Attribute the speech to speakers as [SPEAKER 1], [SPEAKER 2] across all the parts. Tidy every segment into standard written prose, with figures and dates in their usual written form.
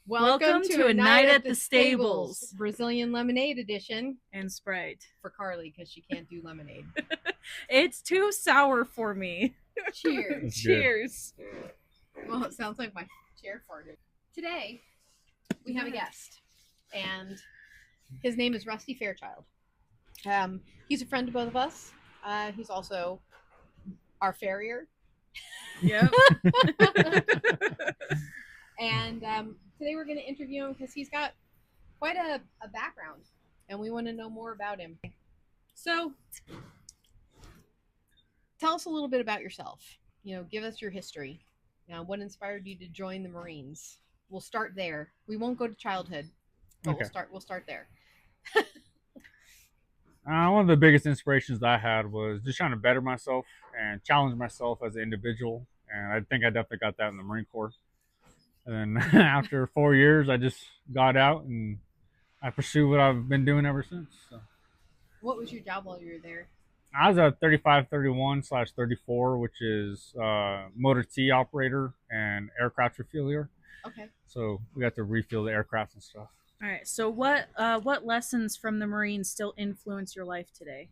[SPEAKER 1] Welcome to a night at the stables.
[SPEAKER 2] Brazilian lemonade edition.
[SPEAKER 1] And Sprite.
[SPEAKER 2] For Carly, because she can't do lemonade.
[SPEAKER 1] It's too sour for me.
[SPEAKER 2] Cheers.
[SPEAKER 1] Cheers.
[SPEAKER 2] Well, it sounds like my chair farted. Today, we have a guest, and his name is Rusty Fairchild. He's a friend to both of us. He's also our farrier.
[SPEAKER 1] Yep.
[SPEAKER 2] And today we're going to interview him because he's got quite a background, and we want to know more about him. So, tell us a little bit about yourself. Give us your history. What inspired you to join the Marines? We'll start there. We won't go to childhood, but
[SPEAKER 3] Okay.
[SPEAKER 2] We'll start there.
[SPEAKER 3] One of the biggest inspirations that I had was just trying to better myself and challenge myself as an individual. And I think I definitely got that in the Marine Corps. And then after 4 years, I just got out and I pursued what I've been doing ever since. So.
[SPEAKER 2] What was your job while you were there?
[SPEAKER 3] I was a 3531/34, which is motor T operator and aircraft refueler.
[SPEAKER 2] Okay.
[SPEAKER 3] So we got to refuel the aircraft and stuff.
[SPEAKER 1] All right. So what lessons from the Marines still influence your life today?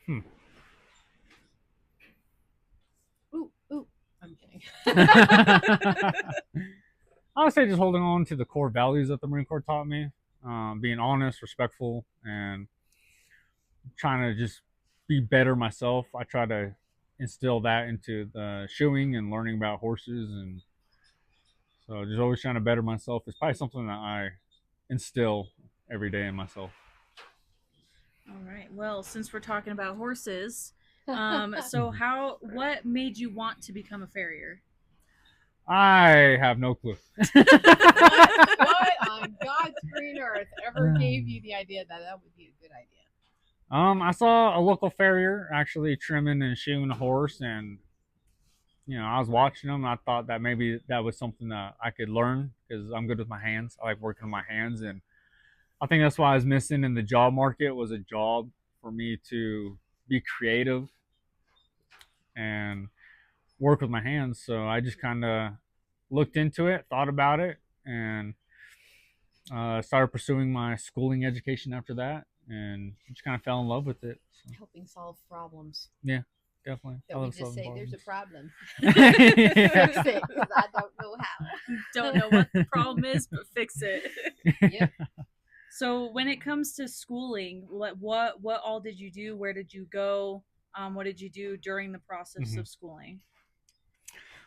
[SPEAKER 2] Ooh. I'm kidding.
[SPEAKER 3] I would say just holding on to the core values that the Marine Corps taught me. Being honest, respectful, and trying to just be better myself. I try to instill that into the shoeing and learning about horses, and so just always trying to better myself is probably something that I instill every day in myself.
[SPEAKER 1] All right. Well, since we're talking about horses, so what made you want to become a farrier?
[SPEAKER 3] I have no clue.
[SPEAKER 2] What on God's green earth ever gave you the idea that would be a good idea?
[SPEAKER 3] I saw a local farrier actually trimming and shoeing a horse, and I was watching them. And I thought that maybe that was something that I could learn because I'm good with my hands. I like working with my hands, and I think that's why I was missing in the job market was a job for me to be creative and work with my hands. So I just kind of looked into it, thought about it, and started pursuing my schooling education after that, and just kind of fell in love with it. So.
[SPEAKER 2] Helping solve problems.
[SPEAKER 3] Yeah, definitely.
[SPEAKER 2] That we just say there's a problem.
[SPEAKER 3] Yeah.
[SPEAKER 2] Fix it, because I don't know how.
[SPEAKER 1] Don't know what the problem is, but fix it.
[SPEAKER 2] Yep.
[SPEAKER 1] So when it comes to schooling, what all did you do? Where did you go? What did you do during the process of schooling?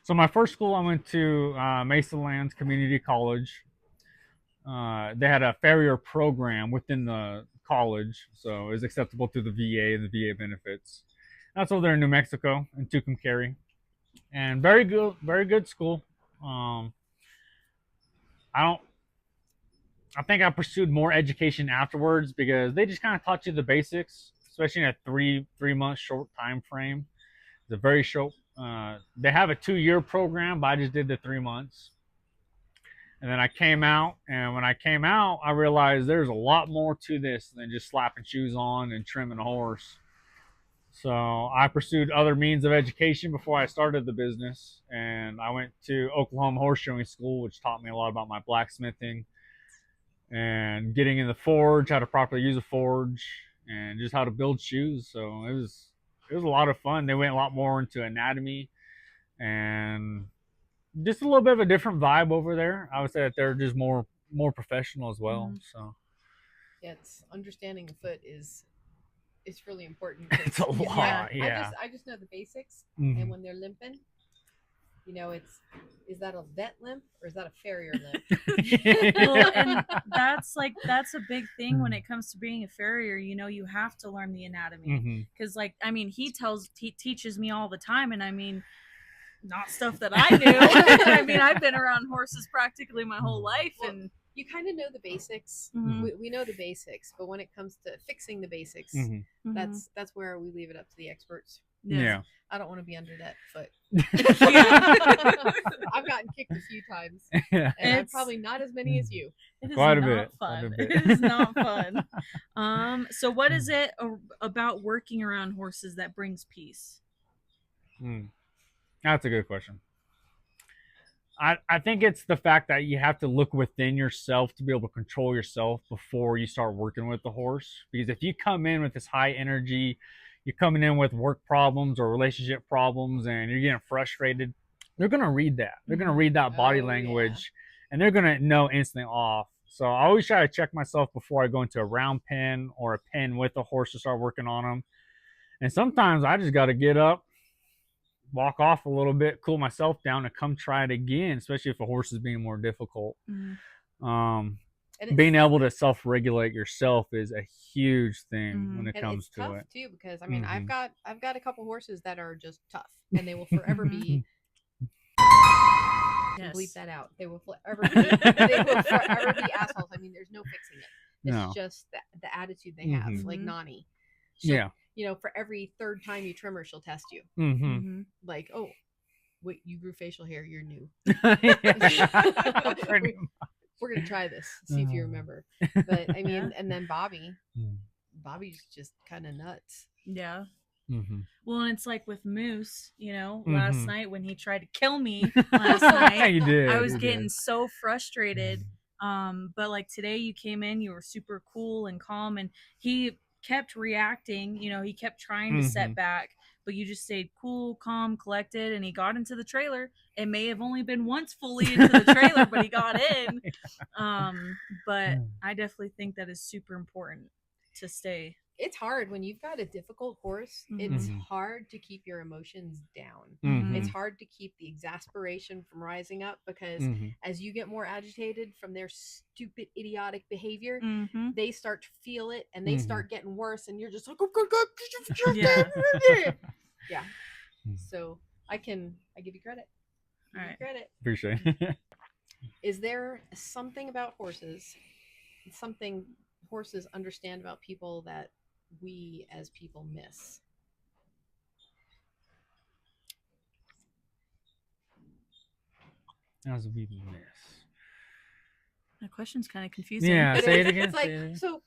[SPEAKER 3] So my first school, I went to Mesa Lands Community College. They had a Farrier program within the college, so it was acceptable to the VA and the VA benefits. That's over there in New Mexico, in Tucumcari, and very good school. I think I pursued more education afterwards because they just kind of taught you the basics, especially in a three month short time frame. It's a very short. They have a 2-year program, but I just did the 3 months. And then I came out, and when I came out, I realized there's a lot more to this than just slapping shoes on and trimming a horse. So I pursued other means of education before I started the business, and I went to Oklahoma Horse Showing School, which taught me a lot about my blacksmithing and getting in the forge, how to properly use a forge, and just how to build shoes. So it was a lot of fun. They went a lot more into anatomy and just a little bit of a different vibe over there. I would say that they're just more professional as well. So
[SPEAKER 2] yeah, it's understanding the foot is really important.
[SPEAKER 3] It's a lot. Yeah.
[SPEAKER 2] I just know the basics, and when they're limping, is that a vet limp or is that a farrier limp?
[SPEAKER 1] Well, and that's a big thing when it comes to being a farrier. You have to learn the anatomy because, he teaches me all the time, and not stuff that I knew. I've been around horses practically my whole life, and
[SPEAKER 2] you kind of know the basics. We know the basics, but when it comes to fixing the basics, that's where we leave it up to the experts.
[SPEAKER 3] Yeah.
[SPEAKER 2] I don't want to be under that foot.
[SPEAKER 1] Yeah.
[SPEAKER 2] I've gotten kicked a few times,
[SPEAKER 3] Yeah.
[SPEAKER 2] and I'm probably not as many as you.
[SPEAKER 1] It is
[SPEAKER 3] Quite a
[SPEAKER 1] not
[SPEAKER 3] bit.
[SPEAKER 1] fun. It is not fun. So what is it about working around horses that brings peace?
[SPEAKER 3] That's a good question. I think it's the fact that you have to look within yourself to be able to control yourself before you start working with the horse. Because if you come in with this high energy, you're coming in with work problems or relationship problems and you're getting frustrated, they're going to read that. They're going to read that body language and they're going to know instantly off. So I always try to check myself before I go into a round pen or a pen with a horse to start working on them. And sometimes I just got to get up, walk off a little bit, cool myself down, and come try it again, especially if a horse is being more difficult. Being able to self-regulate yourself is a huge thing when it comes to
[SPEAKER 2] tough
[SPEAKER 3] it
[SPEAKER 2] too, because I mean I've got a couple horses that are just tough and they will forever be bleep that out. They will forever be assholes. I mean, there's no fixing it. It's just the attitude they have, like Nani. You know, for every third time you trim her, she'll test you. Like, oh, wait, you grew facial hair. You're new. We're gonna try this. See if you remember. But I mean, and then Bobby's just kind of nuts.
[SPEAKER 1] Yeah. Well, and it's like with Moose, you know, last night when he tried to kill me last night, I was getting so frustrated. But like today you came in, you were super cool and calm, and he kept reacting, you know, he kept trying to set back, but you just stayed cool, calm, collected, and he got into the trailer. It may have only been once fully into the trailer, but he got in. But I definitely think that is super important to stay.
[SPEAKER 2] It's hard when you've got a difficult horse. It's hard to keep your emotions down. It's hard to keep the exasperation from rising up, because as you get more agitated from their stupid, idiotic behavior, they start to feel it and they start getting worse, and you're just like, oh, yeah. So I give you credit.
[SPEAKER 1] All right.
[SPEAKER 2] Credit.
[SPEAKER 3] Appreciate it.
[SPEAKER 2] Is there something about horses, something horses understand about people that we as people miss?
[SPEAKER 3] As we miss.
[SPEAKER 1] That question's kind of confusing.
[SPEAKER 3] Yeah, say it again.
[SPEAKER 2] It's like, so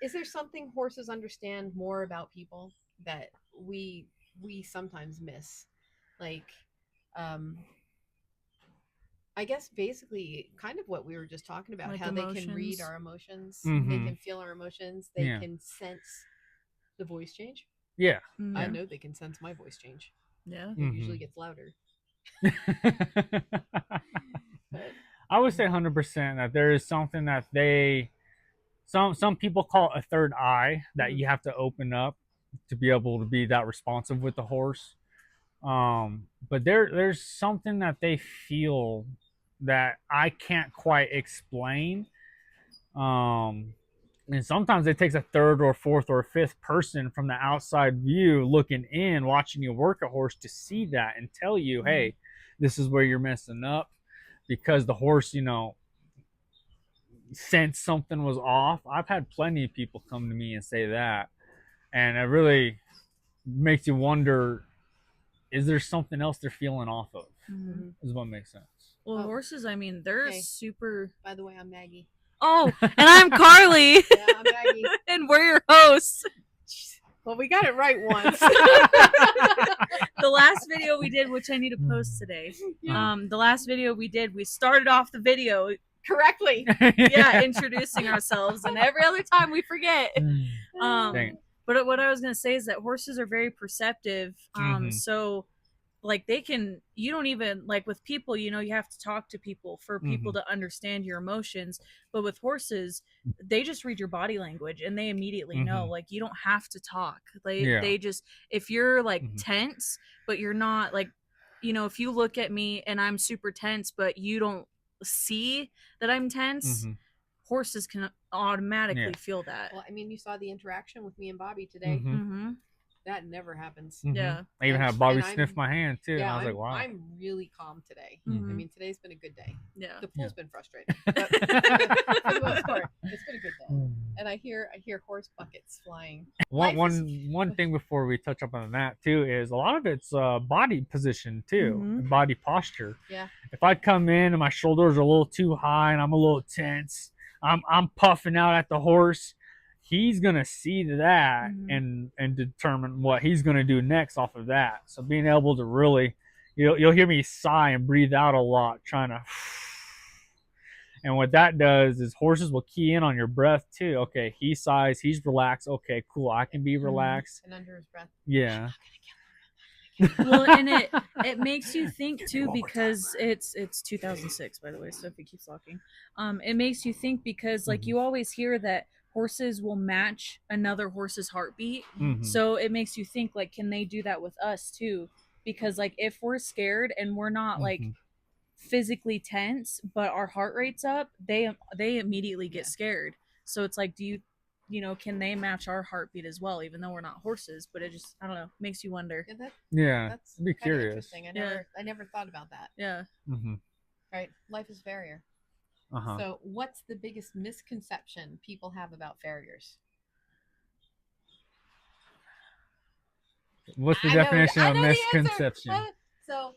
[SPEAKER 2] is there something horses understand more about people that we sometimes miss? Like, I guess basically kind of what we were just talking about, like how emotions. They can read our emotions, they can feel our emotions, they can sense the voice change.
[SPEAKER 3] Yeah.
[SPEAKER 2] I know they can sense my voice change.
[SPEAKER 1] Yeah.
[SPEAKER 2] It usually gets louder.
[SPEAKER 3] I would say 100% that there is something that some people call it a third eye that you have to open up to be able to be that responsive with the horse. But there's something that they feel that I can't quite explain. And sometimes it takes a third or fourth or fifth person from the outside view looking in, watching you work a horse to see that and tell you, hey, this is where you're messing up, because the horse, you know, sensed something was off. I've had plenty of people come to me and say that. And it really makes you wonder, is there something else they're feeling off of? Is what makes sense.
[SPEAKER 1] Well, horses, I mean, they're super...
[SPEAKER 2] By the way, I'm Maggie.
[SPEAKER 1] Oh, and I'm Carly.
[SPEAKER 2] Yeah, I'm Maggie.
[SPEAKER 1] And we're your hosts.
[SPEAKER 2] Well, we got it right once.
[SPEAKER 1] The last video we did, which I need to post today. The last video we did, we started off the video
[SPEAKER 2] correctly.
[SPEAKER 1] Yeah, introducing ourselves, and every other time we forget. But what I was going to say is that horses are very perceptive. So like you don't even, like with people, you know, you have to talk to people for people to understand your emotions. But with horses, they just read your body language and they immediately know, like, you don't have to talk. They just, if you're like tense, but you're not, like, you know, if you look at me and I'm super tense, but you don't see that I'm tense, horses can automatically feel that.
[SPEAKER 2] Well, I mean, you saw the interaction with me and Bobby today. That never happens.
[SPEAKER 1] Yeah.
[SPEAKER 3] I even had Bobby sniff my hand too.
[SPEAKER 2] Yeah,
[SPEAKER 3] and I was like, wow.
[SPEAKER 2] I'm really calm today. I mean, today's been a good day.
[SPEAKER 1] Yeah.
[SPEAKER 2] The pool's been frustrating. But for the most part, it's been a good day. And I hear horse buckets flying.
[SPEAKER 3] One thing before we touch up on that too is a lot of it's body position too, and body posture.
[SPEAKER 2] Yeah.
[SPEAKER 3] If I come in and my shoulders are a little too high and I'm a little tense, I'm puffing out at the horse, he's gonna see that and determine what he's gonna do next off of that. So being able to really you'll hear me sigh and breathe out a lot, trying to. And what that does is horses will key in on your breath too. Okay, he sighs, he's relaxed. Okay, cool, I can be relaxed.
[SPEAKER 2] And under his breath.
[SPEAKER 3] Yeah.
[SPEAKER 1] Well, and it makes you think too, because it's 2006, by the way, so if it keeps locking, it makes you think, because like you always hear that horses will match another horse's heartbeat. So it makes you think, like, can they do that with us too? Because like if we're scared and we're not like physically tense, but our heart rate's up, they immediately get scared. So it's like, do you know, can they match our heartbeat as well, even though we're not horses? But it just, I don't know, makes you wonder.
[SPEAKER 2] That's
[SPEAKER 3] be curious.
[SPEAKER 2] Interesting. I never thought about that.
[SPEAKER 1] Yeah.
[SPEAKER 2] Right. Life is farrier. So what's the biggest misconception people have about farriers?
[SPEAKER 3] What's the definition of misconception?
[SPEAKER 2] So,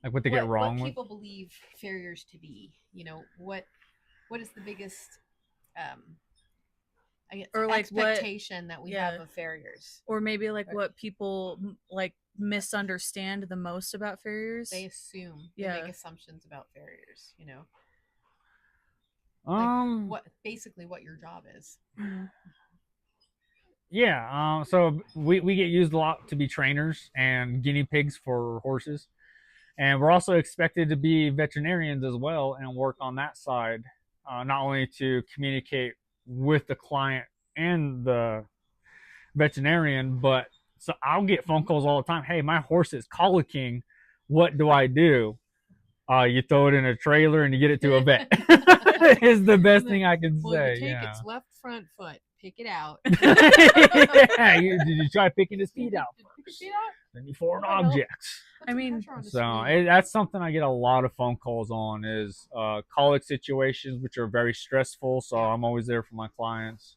[SPEAKER 3] like what they get wrong
[SPEAKER 2] what
[SPEAKER 3] with?
[SPEAKER 2] people believe farriers to be. You know, what is the biggest I guess, or like expectation that we have of farriers?
[SPEAKER 1] Or maybe like what people like misunderstand the most about farriers.
[SPEAKER 2] They assume, they make assumptions about farriers, you know. Like what your job is.
[SPEAKER 3] Yeah, so we get used a lot to be trainers and guinea pigs for horses. And we're also expected to be veterinarians as well and work on that side, not only to communicate with the client and the veterinarian, but so I'll get phone calls all the time. Hey, my horse is colicking. What do I do? You throw it in a trailer and you get it to a vet. Is the best thing I can say.
[SPEAKER 2] You take its left front foot, pick it out.
[SPEAKER 3] Did you try picking his feet out first? Then you foreign objects.
[SPEAKER 1] I mean,
[SPEAKER 3] so that's something I get a lot of phone calls on is colic situations, which are very stressful. So I'm always there for my clients.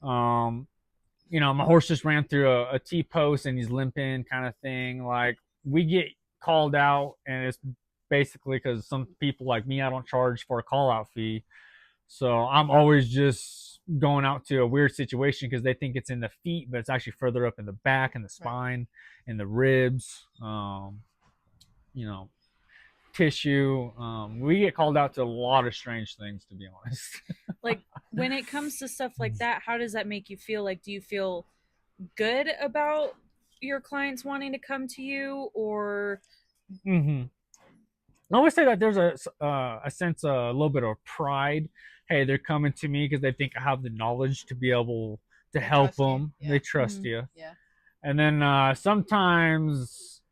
[SPEAKER 3] You know, my horse just ran through a T-post and he's limping, kind of thing. Like, we get called out, and it's basically because some people like me, I don't charge for a call out fee. So I'm always just going out to a weird situation because they think it's in the feet, but it's actually further up in the back and the spine and the ribs, you know, tissue. We get called out to a lot of strange things, to be honest.
[SPEAKER 1] Like, when it comes to stuff like that, how does that make you feel? Like, do you feel good about your clients wanting to come to you, or?
[SPEAKER 3] I always say that there's a sense, a little bit of pride. Hey, they're coming to me because they think I have the knowledge to be able to help them. They trust you.
[SPEAKER 2] Yeah.
[SPEAKER 3] And then sometimes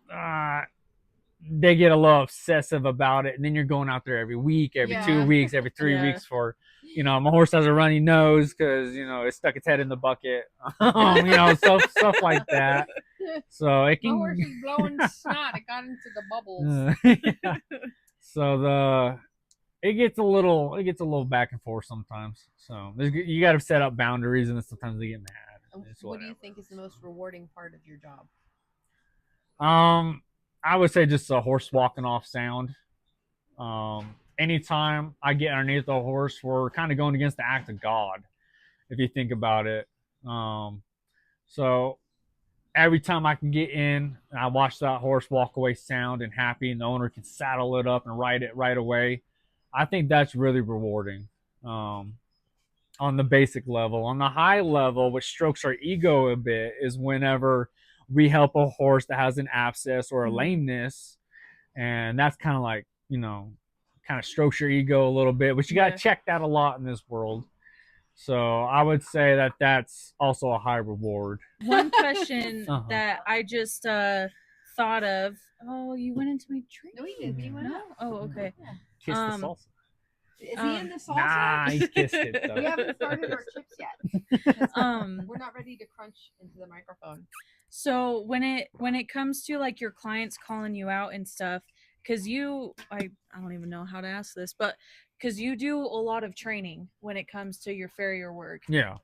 [SPEAKER 3] they get a little obsessive about it, and then you're going out there every week, every 2 weeks, every 3 weeks for, you know, my horse has a runny nose because, you know, it stuck its head in the bucket, you know, stuff like that. So it can.
[SPEAKER 2] My horse is blowing snot. It got into the bubbles.
[SPEAKER 3] So it gets a little back and forth sometimes. So you got to set up boundaries, and sometimes they get mad.
[SPEAKER 2] What do you think is the most rewarding part of your job?
[SPEAKER 3] I would say just a horse walking off sound. Anytime I get underneath the horse, we're kind of going against the act of God, if you think about it. So every time I can get in and I watch that horse walk away sound and happy, and the owner can saddle it up and ride it right away, I think that's really rewarding. On the basic level. On the high level, which strokes our ego a bit, is whenever we help a horse that has an abscess or a lameness, and that's kind of like, you know, kind of strokes your ego a little bit, but you got to check that a lot in this world. So I would say that that's also a high reward.
[SPEAKER 1] One question that I just thought of. Oh, you went into my drink.
[SPEAKER 2] No, he didn't. He went
[SPEAKER 1] No? Oh, okay.
[SPEAKER 3] Kiss the salsa.
[SPEAKER 2] Is he in the salsa?
[SPEAKER 3] Nah, he kissed it though.
[SPEAKER 2] We haven't started our chips yet. We're not ready to crunch into the microphone.
[SPEAKER 1] So when it comes to like your clients calling you out and stuff, because I don't even know how to ask this, but because you do a lot of training when it comes to your farrier work.
[SPEAKER 3] Yeah.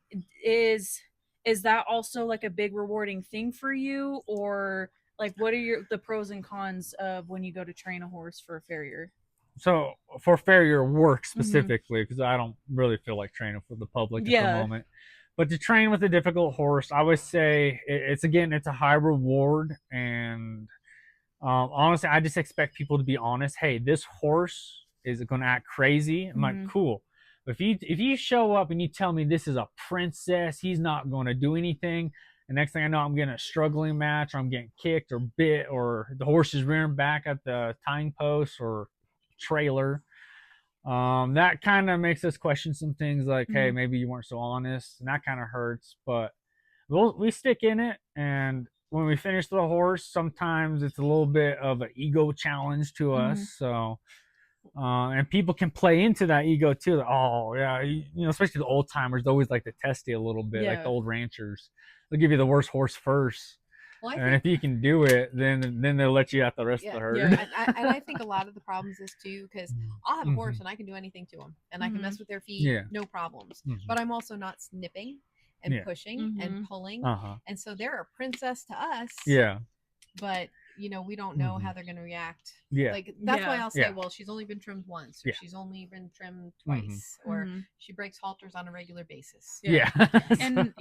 [SPEAKER 1] Is that also like a big rewarding thing for you, or like what are the pros and cons of when you go to train a horse for a farrier?
[SPEAKER 3] So for farrier work specifically, because I don't really feel like training for the public at the moment. But to train with a difficult horse, I would say it's a high reward, and honestly, I just expect people to be honest. Hey, this horse is going to act crazy. I'm like, cool. But if you show up and you tell me this is a princess, he's not going to do anything. The next thing I know, I'm getting a struggling match, or I'm getting kicked or bit, or the horse is rearing back at the tying post or trailer. That kind of makes us question some things, like, hey, maybe you weren't so honest, and that kind of hurts. But we stick in it, and when we finish the horse, sometimes it's a little bit of an ego challenge to us. So, and people can play into that ego too. Like, oh yeah, especially the old timers, they always like to test you a little bit, like the old ranchers. They'll give you the worst horse first. Well, and if you can do it, then they'll let you out the rest of the herd.
[SPEAKER 2] Yeah. And I think a lot of the problems is too, because I'll have a horse and I can do anything to them, and I can mess with their feet, no problems. But I'm also not snipping and pushing and pulling, and so they're a princess to us.
[SPEAKER 3] Yeah.
[SPEAKER 2] But we don't know how they're going to react.
[SPEAKER 3] Yeah.
[SPEAKER 2] Like that's why I'll say, well, she's only been trimmed once, or she's only been trimmed twice, or she breaks halters on a regular basis.
[SPEAKER 3] Yeah.
[SPEAKER 1] And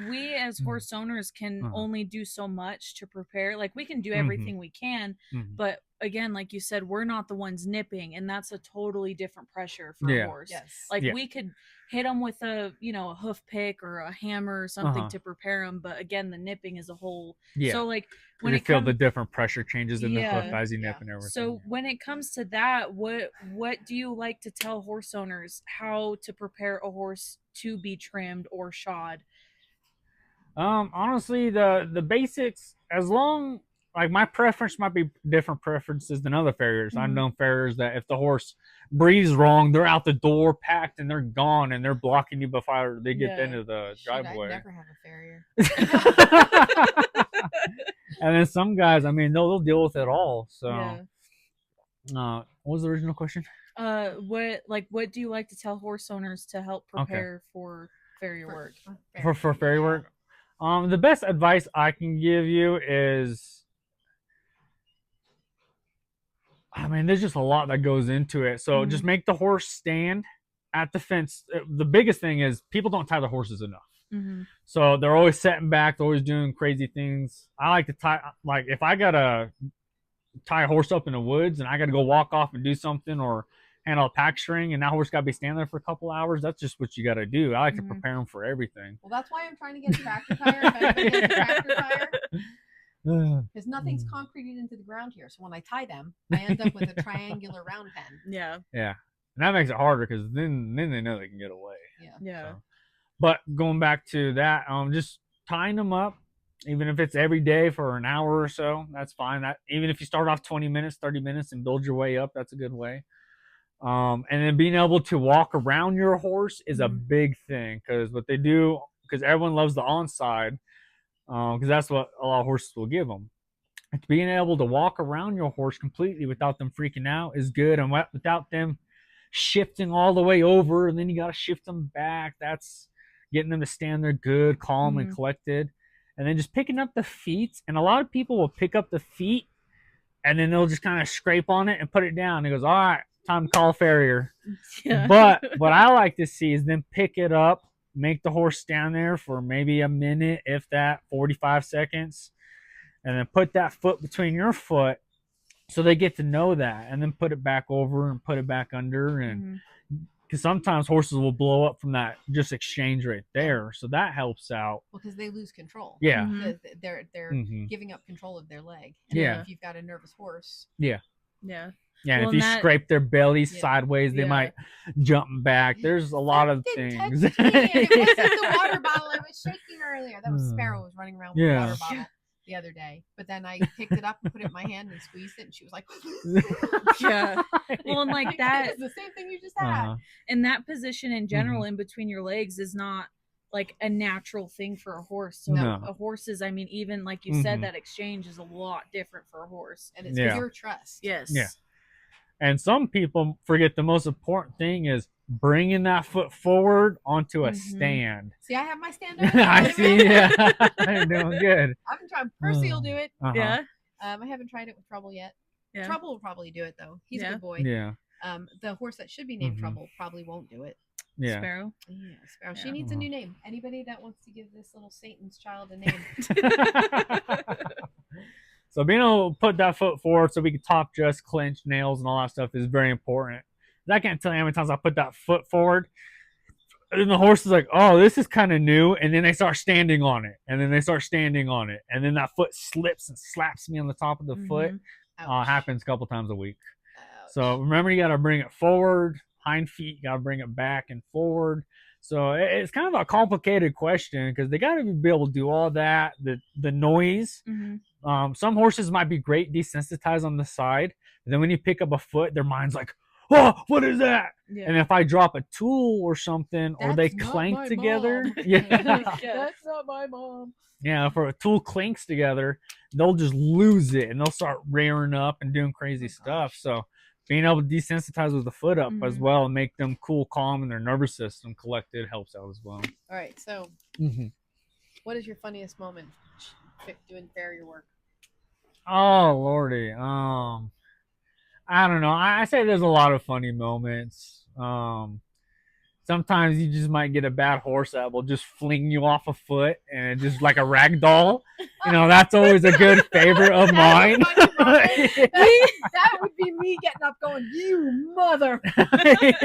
[SPEAKER 1] we as horse owners can only do so much to prepare. Like we can do everything we can, but again, like you said, we're not the ones nipping, and that's a totally different pressure for a horse.
[SPEAKER 2] Yes.
[SPEAKER 1] Like we could hit them with a hoof pick or a hammer or something to prepare them, but again, the nipping is a whole. So like when
[SPEAKER 3] you feel the different pressure changes in the hoof as you nip and everything.
[SPEAKER 1] So when it comes to that, what do you like to tell horse owners how to prepare a horse to be trimmed or shod?
[SPEAKER 3] Honestly, the basics, as long, like, my preference might be different preferences than other farriers. I've known farriers that if the horse breathes wrong, they're out the door packed and they're gone, and they're blocking you before they get into the driveway.
[SPEAKER 2] I never have a farrier.
[SPEAKER 3] And then some guys, I mean, they'll deal with it all. So, what was the original question?
[SPEAKER 1] What do you like to tell horse owners to help prepare for farrier work?
[SPEAKER 3] For farrier work, the best advice I can give you is, I mean, there's just a lot that goes into it. So just make the horse stand at the fence. The biggest thing is people don't tie the horses enough. So they're always setting back. They're always doing crazy things. I like to tie, like, if I got to tie a horse up in the woods and I got to go walk off and do something, or handle a pack string, and that horse got to be standing there for a couple hours, that's just what you got to do. I like to prepare them for everything.
[SPEAKER 2] Well, that's why I'm trying to get a tractor tire. If anybody gets a tractor tire. Because nothing's concreted into the ground here. So when I tie them, I end up with a triangular round pen.
[SPEAKER 3] Yeah. And that makes it harder, because then they know they can get away.
[SPEAKER 2] Yeah.
[SPEAKER 3] So. But going back to that, just tying them up, even if it's every day for an hour or so, that's fine. That even if you start off 20 minutes, 30 minutes and build your way up, that's a good way. And then being able to walk around your horse is a big thing, because what they do, because everyone loves the onside, because that's what a lot of horses will give them. And being able to walk around your horse completely without them freaking out is good, and without them shifting all the way over, and then you got to shift them back. That's getting them to stand there good, calm, and collected. And then just picking up the feet. And a lot of people will pick up the feet and then they'll just kind of scrape on it and put it down. It goes, all right, time to call a farrier. But what I like to see is them pick it up, make the horse stand there for maybe a minute, if that, 45 seconds, and then put that foot between your foot so they get to know that, and then put it back over and put it back under. And because sometimes horses will blow up from that just exchange right there, so that helps out.
[SPEAKER 2] Well, because they lose control.
[SPEAKER 3] Yeah.
[SPEAKER 2] They're giving up control of their leg.
[SPEAKER 3] And
[SPEAKER 2] if you've got a nervous horse.
[SPEAKER 3] Yeah,
[SPEAKER 1] well,
[SPEAKER 3] and if you scrape their belly sideways, they might jump back. There's a lot of things.
[SPEAKER 2] It wasn't the water bottle I was shaking earlier. That was Sparrow was running around with a water bottle the other day. But then I picked it up and put it in my hand and squeezed it, and she was like,
[SPEAKER 1] Well, and like that,
[SPEAKER 2] it's the same thing you just had.
[SPEAKER 1] And that position in general, in between your legs, is not like a natural thing for a horse. So a horse is, I mean, even like you said, that exchange is a lot different for a horse,
[SPEAKER 2] and it's pure trust.
[SPEAKER 1] Yes.
[SPEAKER 3] Yeah. And some people forget the most important thing is bringing that foot forward onto a stand.
[SPEAKER 2] See, I have my stand up.
[SPEAKER 3] I see. Yeah, you're doing good.
[SPEAKER 2] I've been trying. Percy will do it.
[SPEAKER 1] Yeah.
[SPEAKER 2] I haven't tried it with Trouble yet.
[SPEAKER 1] Yeah.
[SPEAKER 2] Trouble will probably do it though. He's a good boy.
[SPEAKER 3] Yeah.
[SPEAKER 2] The horse that should be named Trouble probably won't do it.
[SPEAKER 3] Yeah.
[SPEAKER 1] Sparrow.
[SPEAKER 2] Yeah, Sparrow. She
[SPEAKER 1] Yeah.
[SPEAKER 2] needs a new name. Anybody that wants to give this little Satan's child a name?
[SPEAKER 3] So being able to put that foot forward so we can top dress, clinch, nails, and all that stuff is very important. I can't tell you how many times I put that foot forward, and the horse is like, "Oh, this is kind of new," and then they start standing on it, and then they start standing on it, and then that foot slips and slaps me on the top of the foot. Happens a couple times a week.
[SPEAKER 2] Ouch.
[SPEAKER 3] So remember, you got to bring it forward, hind feet, you got to bring it back and forward. So it's kind of a complicated question because they got to be able to do all that, the noise. Some horses might be great desensitized on the side, and then when you pick up a foot, their mind's like, "Oh, what is that?" Yeah. And if I drop a tool or something, or they clank together,
[SPEAKER 2] That's not my mom.
[SPEAKER 3] Yeah, if a tool clinks together, they'll just lose it and they'll start rearing up and doing crazy stuff. So being able to desensitize with the foot up as well and make them cool, calm, and their nervous system collected helps out as well.
[SPEAKER 2] All right, so what is your funniest moment doing farrier work?
[SPEAKER 3] Oh Lordy, I don't know. I say there's a lot of funny moments. Sometimes you just might get a bad horse that will just fling you off a foot and just like a rag doll. You know, that's always a good favorite of mine.
[SPEAKER 2] That would be me getting up going, "You mother." Like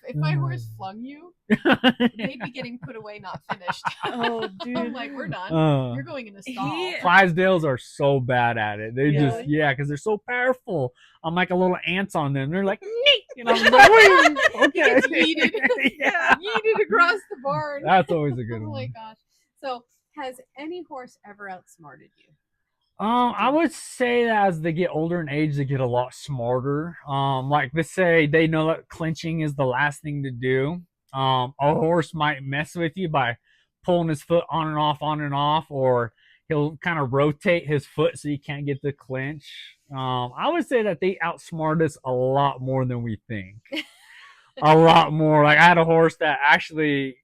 [SPEAKER 2] if my horse flung you, they'd be getting put away, not finished.
[SPEAKER 1] Oh, dude.
[SPEAKER 2] I'm like, "We're done. You're going in a stall."
[SPEAKER 3] Clydesdales are so bad at it. They just, because they're so powerful. I'm like a little ants on them. They're like, "Neat." And I'm like, okay.
[SPEAKER 2] Yeeted. Yeeted across the barn.
[SPEAKER 3] That's always a good one.
[SPEAKER 2] Oh my gosh. So has any horse ever outsmarted you?
[SPEAKER 3] I would say that as they get older in age, they get a lot smarter. Like let's say they know that clinching is the last thing to do. A horse might mess with you by pulling his foot on and off, or he'll kind of rotate his foot so you can't get the clinch. I would say that they outsmart us a lot more than we think. A lot more. Like I had a horse that actually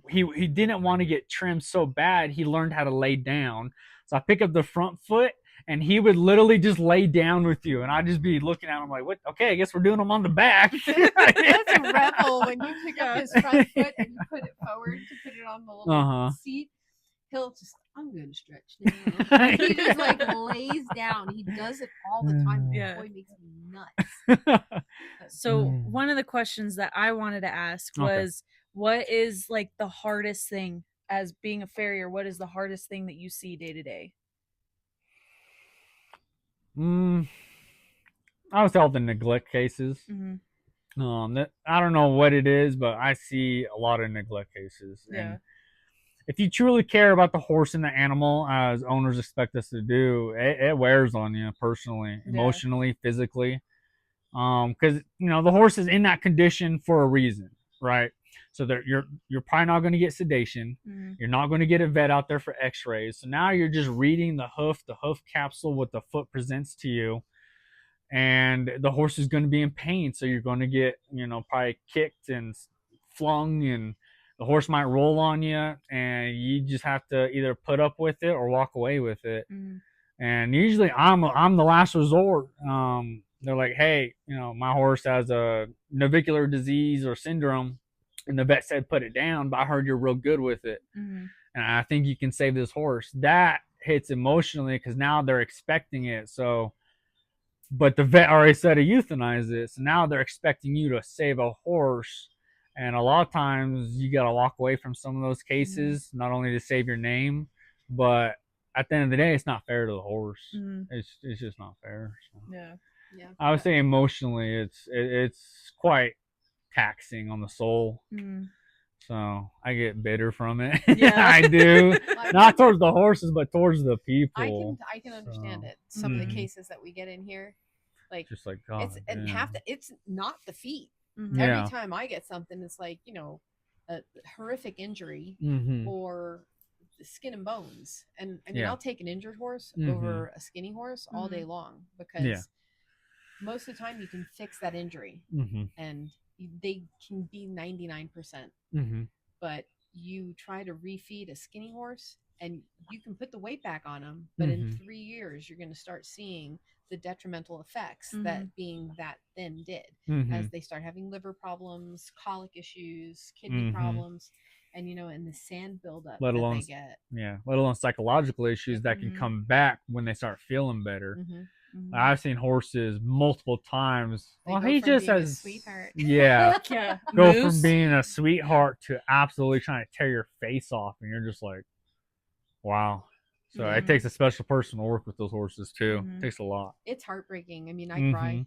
[SPEAKER 3] he didn't want to get trimmed so bad, he learned how to lay down. So I pick up the front foot and he would literally just lay down with you, and I'd just be looking at him like, "What? Okay, I guess we're doing them on the back."
[SPEAKER 2] That's a rebel when you pick up his front foot and you put it forward to put it on the little seat. He'll just, "I'm going to stretch now." He just like lays down. He does it all the time. The boy makes me nuts.
[SPEAKER 1] So one of the questions that I wanted to ask was, what is like the hardest thing as being a farrier? What is the hardest thing that you see day to day?
[SPEAKER 3] I would say all the neglect cases. I don't know what it is, but I see a lot of neglect cases. And if you truly care about the horse and the animal, as owners expect us to do, it wears on you personally, emotionally, physically. Because the horse is in that condition for a reason, right? So that you're probably not going to get sedation. You're not going to get a vet out there for X-rays. So now you're just reading the hoof capsule, what the foot presents to you, and the horse is going to be in pain. So you're going to get probably kicked and flung, and the horse might roll on you, and you just have to either put up with it or walk away with it. And usually I'm the last resort. They're like, "Hey, my horse has a navicular disease or syndrome, and the vet said put it down, but I heard you're real good with it, and I think you can save this horse." That hits emotionally because now they're expecting it. So, but the vet already said to euthanize it, so now they're expecting you to save a horse. And a lot of times you got to walk away from some of those cases, not only to save your name, but at the end of the day, it's not fair to the horse. It's just not fair. So.
[SPEAKER 2] Yeah.
[SPEAKER 3] I would say emotionally, it's quite taxing on the soul. So I get bitter from it. I do. Not towards the horses, but towards the people.
[SPEAKER 2] I can understand it. Some of the cases that we get in here, like
[SPEAKER 3] just like God,
[SPEAKER 2] it's not the feet. Every time I get something, it's like a horrific injury or skin and bones. And I mean, I'll take an injured horse over a skinny horse all day long because most of the time you can fix that injury and they can be 99%. But you try to refeed a skinny horse and you can put the weight back on them, but in 3 years you're going to start seeing the detrimental effects
[SPEAKER 1] Mhm.
[SPEAKER 2] that being that thin did,
[SPEAKER 3] Mhm.
[SPEAKER 2] as they start having liver problems, colic issues, kidney
[SPEAKER 3] Mhm.
[SPEAKER 2] problems, and and the sand buildup
[SPEAKER 3] Let
[SPEAKER 2] that
[SPEAKER 3] alone
[SPEAKER 2] they get.
[SPEAKER 3] let alone psychological issues that can
[SPEAKER 1] Mhm.
[SPEAKER 3] come back when they start feeling better.
[SPEAKER 2] Mm-hmm.
[SPEAKER 1] Mhm.
[SPEAKER 3] I've seen horses multiple times.
[SPEAKER 2] They
[SPEAKER 3] Well,
[SPEAKER 2] go
[SPEAKER 3] he
[SPEAKER 2] from
[SPEAKER 3] just
[SPEAKER 2] being a
[SPEAKER 3] has
[SPEAKER 2] sweetheart.
[SPEAKER 3] Yeah.
[SPEAKER 1] Yeah.
[SPEAKER 3] Go from
[SPEAKER 1] Moose.
[SPEAKER 3] being a sweetheart to absolutely trying to tear your face off, and you're just like, wow. So
[SPEAKER 2] Yeah.
[SPEAKER 3] it takes a special person to work with those horses too.
[SPEAKER 1] Mhm.
[SPEAKER 3] It takes a lot.
[SPEAKER 2] It's heartbreaking. I mean, I
[SPEAKER 3] Mhm.
[SPEAKER 2] cry.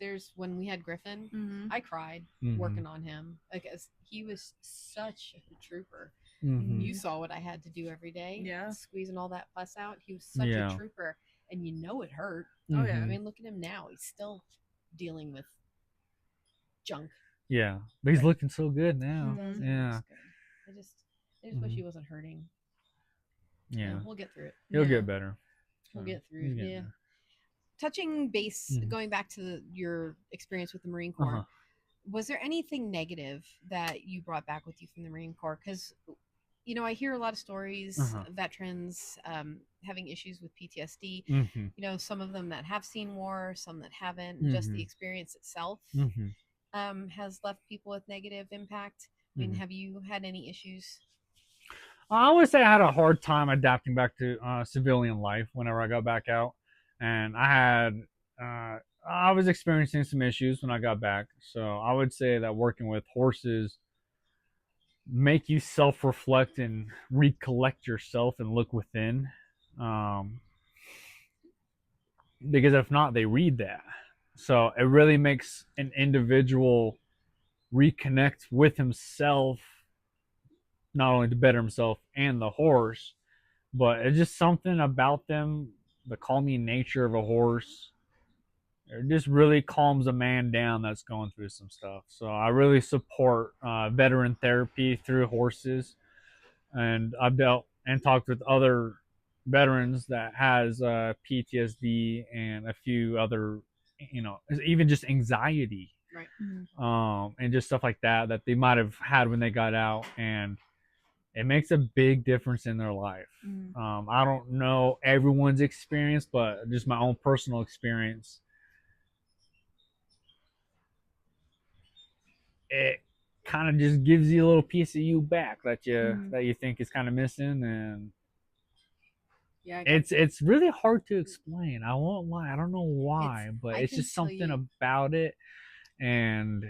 [SPEAKER 2] There's when we had Griffin,
[SPEAKER 1] Mhm.
[SPEAKER 2] I cried
[SPEAKER 3] Mhm.
[SPEAKER 2] working on him because he was such a trooper.
[SPEAKER 3] Mhm.
[SPEAKER 2] You saw what I had to do every day.
[SPEAKER 1] Yeah.
[SPEAKER 2] Squeezing all that pus out. He was such
[SPEAKER 3] Yeah.
[SPEAKER 2] a trooper, and it hurt.
[SPEAKER 1] Oh yeah.
[SPEAKER 2] I
[SPEAKER 3] Mhm.
[SPEAKER 2] mean, look at him now. He's still dealing with junk.
[SPEAKER 3] Yeah, but he's looking so good now.
[SPEAKER 1] Mhm.
[SPEAKER 2] He
[SPEAKER 3] Yeah.
[SPEAKER 2] looks good. I just wish he wasn't hurting.
[SPEAKER 3] Yeah.
[SPEAKER 2] We'll get through it.
[SPEAKER 3] He'll
[SPEAKER 1] Yeah.
[SPEAKER 3] get better.
[SPEAKER 2] We'll
[SPEAKER 3] So,
[SPEAKER 2] get through
[SPEAKER 3] he's
[SPEAKER 2] it.
[SPEAKER 3] getting
[SPEAKER 2] Yeah.
[SPEAKER 3] there.
[SPEAKER 2] Touching base,
[SPEAKER 3] Mhm.
[SPEAKER 2] going back to your experience with the Marine Corps,
[SPEAKER 3] Uh-huh.
[SPEAKER 2] was there anything negative that you brought back with you from the Marine Corps? Because, I hear a lot of stories
[SPEAKER 3] Uh-huh.
[SPEAKER 2] of veterans having issues with PTSD.
[SPEAKER 3] Mhm.
[SPEAKER 2] Some of them that have seen war, some that haven't. Just the
[SPEAKER 3] Mhm.
[SPEAKER 2] experience itself
[SPEAKER 3] Mhm.
[SPEAKER 2] has left people with negative impact. I mean,
[SPEAKER 3] Mhm.
[SPEAKER 2] have you had any issues?
[SPEAKER 3] I would say I had a hard time adapting back to civilian life whenever I got back out, and I was experiencing some issues when I got back. So I would say that working with horses make you self-reflect and recollect yourself and look within, because if not, they read that. So it really makes an individual reconnect with himself, not only to better himself and the horse, but it's just something about them, the calming nature of a horse. It just really calms a man down that's going through some stuff. So I really support veteran therapy through horses, and I've dealt and talked with other veterans that has PTSD and a few other, even just anxiety,
[SPEAKER 2] Right.
[SPEAKER 3] and just stuff like that that they might have had when they got out, and it makes a big difference in their life. I don't know everyone's experience, but just my own personal experience, it kind of just gives you a little piece of you back that you think is kind of missing, and
[SPEAKER 2] Yeah.
[SPEAKER 3] it's really hard to explain. I won't lie. I don't know why, but
[SPEAKER 2] I
[SPEAKER 3] it's
[SPEAKER 2] can
[SPEAKER 3] just
[SPEAKER 2] tell
[SPEAKER 3] something
[SPEAKER 2] you-
[SPEAKER 3] about it, and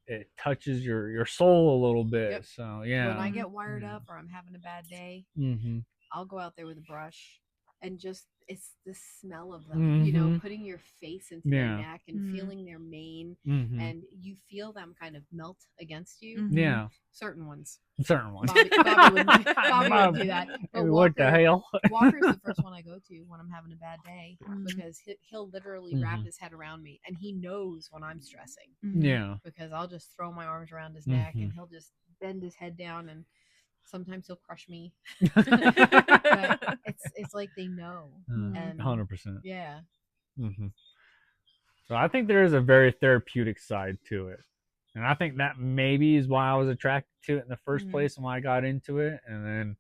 [SPEAKER 3] it touches your soul a little bit.
[SPEAKER 2] Yep.
[SPEAKER 3] So yeah.
[SPEAKER 2] When I get wired
[SPEAKER 3] Yeah.
[SPEAKER 2] up or I'm having a bad day,
[SPEAKER 3] Mm-hmm.
[SPEAKER 2] I'll go out there with a brush and just it's the smell of them, putting your face into their
[SPEAKER 3] Yeah.
[SPEAKER 2] neck and feeling their mane,
[SPEAKER 3] Mm-hmm.
[SPEAKER 2] and you feel them kind of melt against you.
[SPEAKER 1] Mhm.
[SPEAKER 3] Yeah.
[SPEAKER 2] Certain ones.
[SPEAKER 3] Certain ones.
[SPEAKER 2] Bobby wouldn't do that. But
[SPEAKER 3] What the hell?
[SPEAKER 2] Walker's the first one I go to when I'm having a bad day,
[SPEAKER 1] Mhm.
[SPEAKER 2] because he'll literally wrap
[SPEAKER 3] Mhm.
[SPEAKER 2] his head around me, and he knows when I'm stressing,
[SPEAKER 3] Yeah.
[SPEAKER 2] because I'll just throw my arms around his neck
[SPEAKER 3] Mhm.
[SPEAKER 2] and he'll just bend his head down, and sometimes he'll crush me.
[SPEAKER 1] Mhm.
[SPEAKER 2] But it's like they know. And
[SPEAKER 3] 100%.
[SPEAKER 2] yeah.
[SPEAKER 3] Mm-hmm. So I think there is a very therapeutic side to it. And I think that maybe is why I was attracted to it in the first place and why I got into it. And then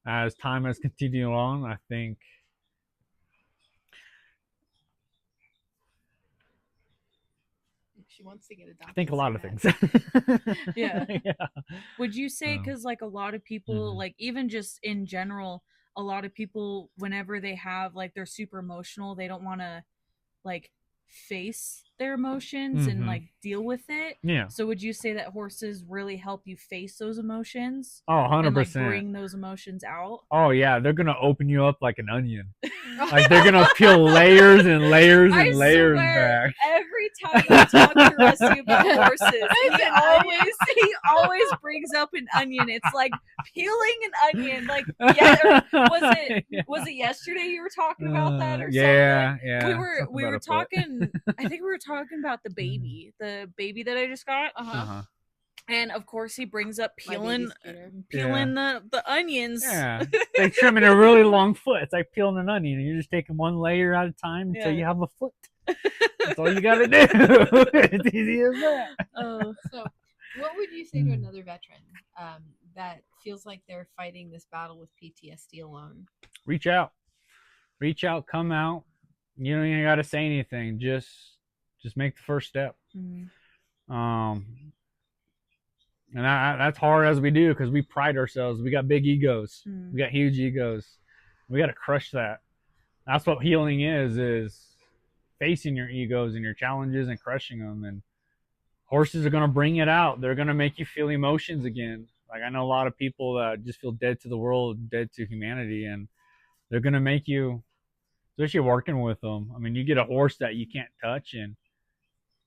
[SPEAKER 3] as time has continued on, I think
[SPEAKER 2] She wants to get adopted.
[SPEAKER 3] I think a lot of
[SPEAKER 2] so
[SPEAKER 3] things.
[SPEAKER 2] bad.
[SPEAKER 1] Yeah.
[SPEAKER 3] Yeah.
[SPEAKER 1] Would you say, because like a lot of people,
[SPEAKER 3] Mhm.
[SPEAKER 1] like even just in general, a lot of people, whenever they have like they're super emotional, they don't want to like face their emotions and
[SPEAKER 3] Mhm.
[SPEAKER 1] like deal with it.
[SPEAKER 3] Yeah.
[SPEAKER 1] So would you say that horses really help you face those emotions
[SPEAKER 3] Oh,
[SPEAKER 1] and like
[SPEAKER 3] 100%.
[SPEAKER 1] bring those emotions out?
[SPEAKER 3] Oh yeah, they're gonna open you up like an onion. Like they're gonna peel layers and layers and
[SPEAKER 1] I
[SPEAKER 3] layers
[SPEAKER 1] swear,
[SPEAKER 3] back.
[SPEAKER 1] every time you talk to Rusty about horses, he always brings up an onion. It's like peeling an onion. Like, yeah, was it yesterday you were talking about that or
[SPEAKER 3] Yeah,
[SPEAKER 1] something?
[SPEAKER 3] yeah.
[SPEAKER 1] We were talking. I think we were talking about the baby that I just got.
[SPEAKER 3] Uh-huh.
[SPEAKER 1] And of course, he brings up
[SPEAKER 2] My
[SPEAKER 1] peeling
[SPEAKER 2] baby's
[SPEAKER 1] the onions.
[SPEAKER 3] Yeah, it's like trimming a really long foot. It's like peeling an onion. You're just taking one layer at a time until you have a foot. That's all you gotta do. It's easy as that.
[SPEAKER 2] So, what would you say to another veteran that feels like they're fighting this battle with PTSD alone?
[SPEAKER 3] Reach out, come out. You don't even got to say anything. Just make the first step.
[SPEAKER 1] Mm-hmm.
[SPEAKER 3] And that's hard as we do because we pride ourselves. We got big egos.
[SPEAKER 1] Mm-hmm.
[SPEAKER 3] We got huge egos. We got to crush that. That's what healing is facing your egos and your challenges and crushing them. And horses are going to bring it out. They're going to make you feel emotions again. Like I know a lot of people that just feel dead to the world, dead to humanity, and they're going to make you, especially working with them. I mean, you get a horse that you can't touch, and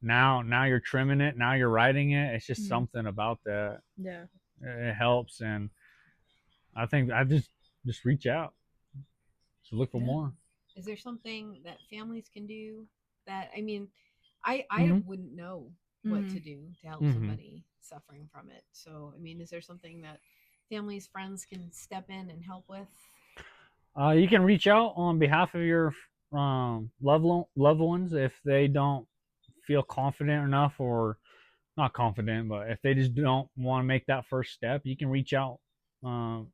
[SPEAKER 3] now you're trimming it, now you're riding it. It's just something about that.
[SPEAKER 1] Yeah.
[SPEAKER 3] It helps, and I think I just reach out. So look for more.
[SPEAKER 2] Is there something that families can do that, I mean, I wouldn't know what to do to help somebody suffering from it. So, I mean, is there something that families, friends can step in and help with?
[SPEAKER 3] You can reach out on behalf of your loved ones if they don't feel confident enough, or not confident, but if they just don't want to make that first step, you can reach out on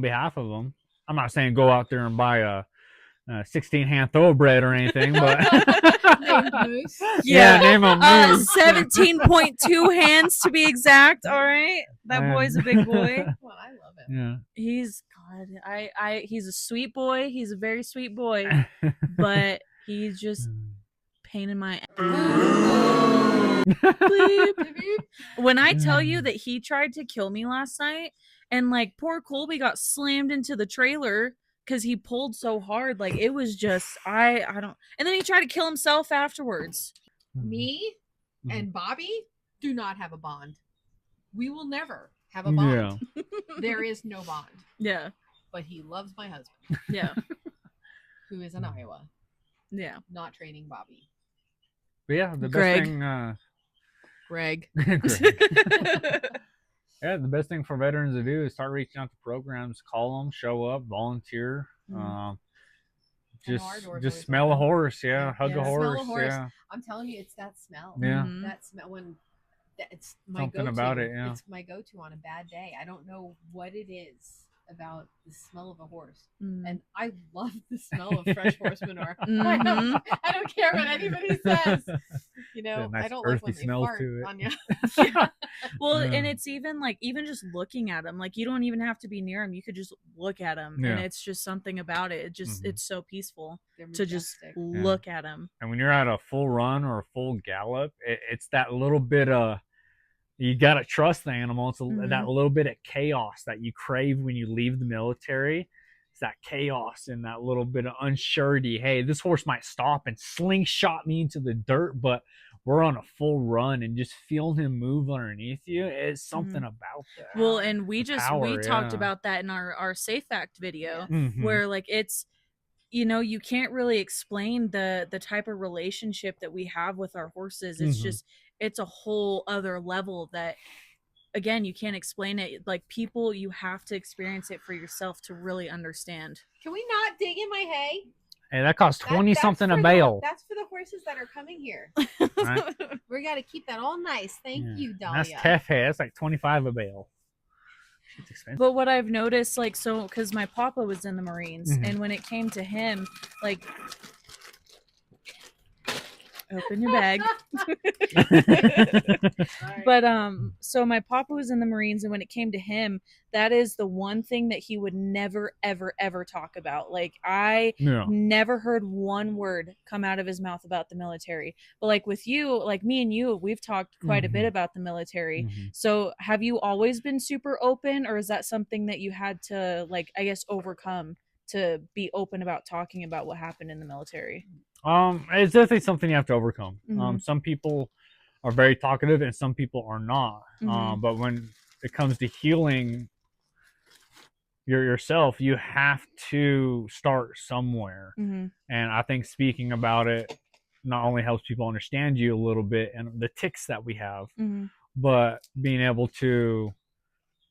[SPEAKER 3] behalf of them. I'm not saying go out there and buy a 16-hand thoroughbred or anything, but
[SPEAKER 1] name a moose. 17.2 hands to be exact. All right, that boy's a big boy.
[SPEAKER 2] Well, I love him.
[SPEAKER 3] Yeah,
[SPEAKER 1] he's he's a sweet boy. He's a very sweet boy, but he's just pain in my when I tell you that he tried to kill me last night, and like poor Colby got slammed into the trailer because he pulled so hard. Like it was just I don't. And then he tried to kill himself afterwards.
[SPEAKER 2] Me and Bobby do not have a bond. We will never have a bond. Yeah. There is no bond.
[SPEAKER 1] Yeah.
[SPEAKER 2] But he loves my husband.
[SPEAKER 1] Yeah.
[SPEAKER 2] Who is in Iowa.
[SPEAKER 1] Yeah.
[SPEAKER 2] Not training Bobby.
[SPEAKER 3] But yeah, the best thing.
[SPEAKER 2] Greg.
[SPEAKER 3] Yeah, the best thing for veterans to do is start reaching out to programs, call them, show up, volunteer. Just smell a horse, hug a horse. Yeah,
[SPEAKER 2] I'm telling you, it's that smell.
[SPEAKER 3] Yeah,
[SPEAKER 2] that smell when it's my
[SPEAKER 3] something
[SPEAKER 2] go-to.
[SPEAKER 3] About it. Yeah,
[SPEAKER 2] it's my go-to on a bad day. I don't know what it is about the smell of a horse, and I love the smell of fresh horse manure. I don't care what anybody says. You know,
[SPEAKER 3] nice
[SPEAKER 2] I don't like when they fart on you.
[SPEAKER 1] Well, and it's even just looking at them. Like you don't even have to be near them. You could just look at them, and it's just something about it. It just it's so peaceful to just look at them.
[SPEAKER 3] And when you're at a full run or a full gallop, it's that little bit of. You got to trust the animal. It's that little bit of chaos that you crave when you leave the military. It's that chaos and that little bit of unsurety. Hey, this horse might stop and slingshot me into the dirt, but we're on a full run, and just feeling him move underneath you is something about that.
[SPEAKER 1] Well, and we talked about that in our Safe Act video, where like it's, you know, you can't really explain the type of relationship that we have with our horses. It's just, it's a whole other level that, again, you can't explain it. Like people, you have to experience it for yourself to really understand.
[SPEAKER 2] Can we not dig in my hay?
[SPEAKER 3] Hey, that costs 20 something a bale.
[SPEAKER 2] That's for the horses that are coming here. Right. We got to keep that all nice. Thank you, Dahlia.
[SPEAKER 3] That's tough hay. That's like 25 a bale.
[SPEAKER 1] It's expensive. But what I've noticed, like, so because my papa was in the Marines, and when it came to him, like, open your bag. But so my papa was in the Marines, and when it came to him, that is the one thing that he would never ever talk about. Like I never heard one word come out of his mouth about the military. But like with you, like me and you, we've talked quite a bit about the military. So have you always been super open, or is that something that you had to, like, I guess, overcome to be open about talking about what happened in the military?
[SPEAKER 3] It's definitely something you have to overcome. Some people are very talkative and some people are not. But when it comes to healing yourself, you have to start somewhere. And I think speaking about it not only helps people understand you a little bit and the tics that we have, but being able to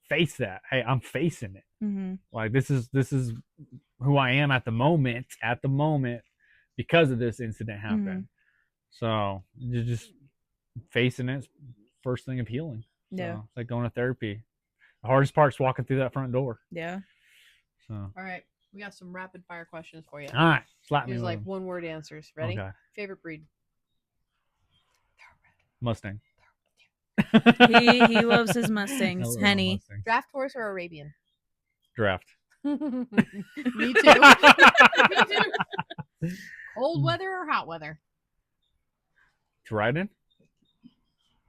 [SPEAKER 3] face that. Hey, I'm facing it. Like this is who I am at the moment because of this incident happened. So you're just facing it, first thing of healing. So it's like going to therapy. The hardest part's walking through that front door.
[SPEAKER 1] Yeah.
[SPEAKER 3] So
[SPEAKER 2] all right, We got some rapid fire questions for you.
[SPEAKER 3] All right, slap me
[SPEAKER 2] These
[SPEAKER 3] with
[SPEAKER 2] like
[SPEAKER 3] them.
[SPEAKER 2] 1 word answers. Ready?
[SPEAKER 3] Okay.
[SPEAKER 2] Favorite breed?
[SPEAKER 3] Mustang.
[SPEAKER 1] He loves his
[SPEAKER 3] I
[SPEAKER 1] Mustangs.
[SPEAKER 3] love
[SPEAKER 1] Henny.
[SPEAKER 3] Mustangs.
[SPEAKER 2] Draft horse or Arabian?
[SPEAKER 3] Draft.
[SPEAKER 2] Me too. Me too. Cold weather or hot weather?
[SPEAKER 3] To ride in?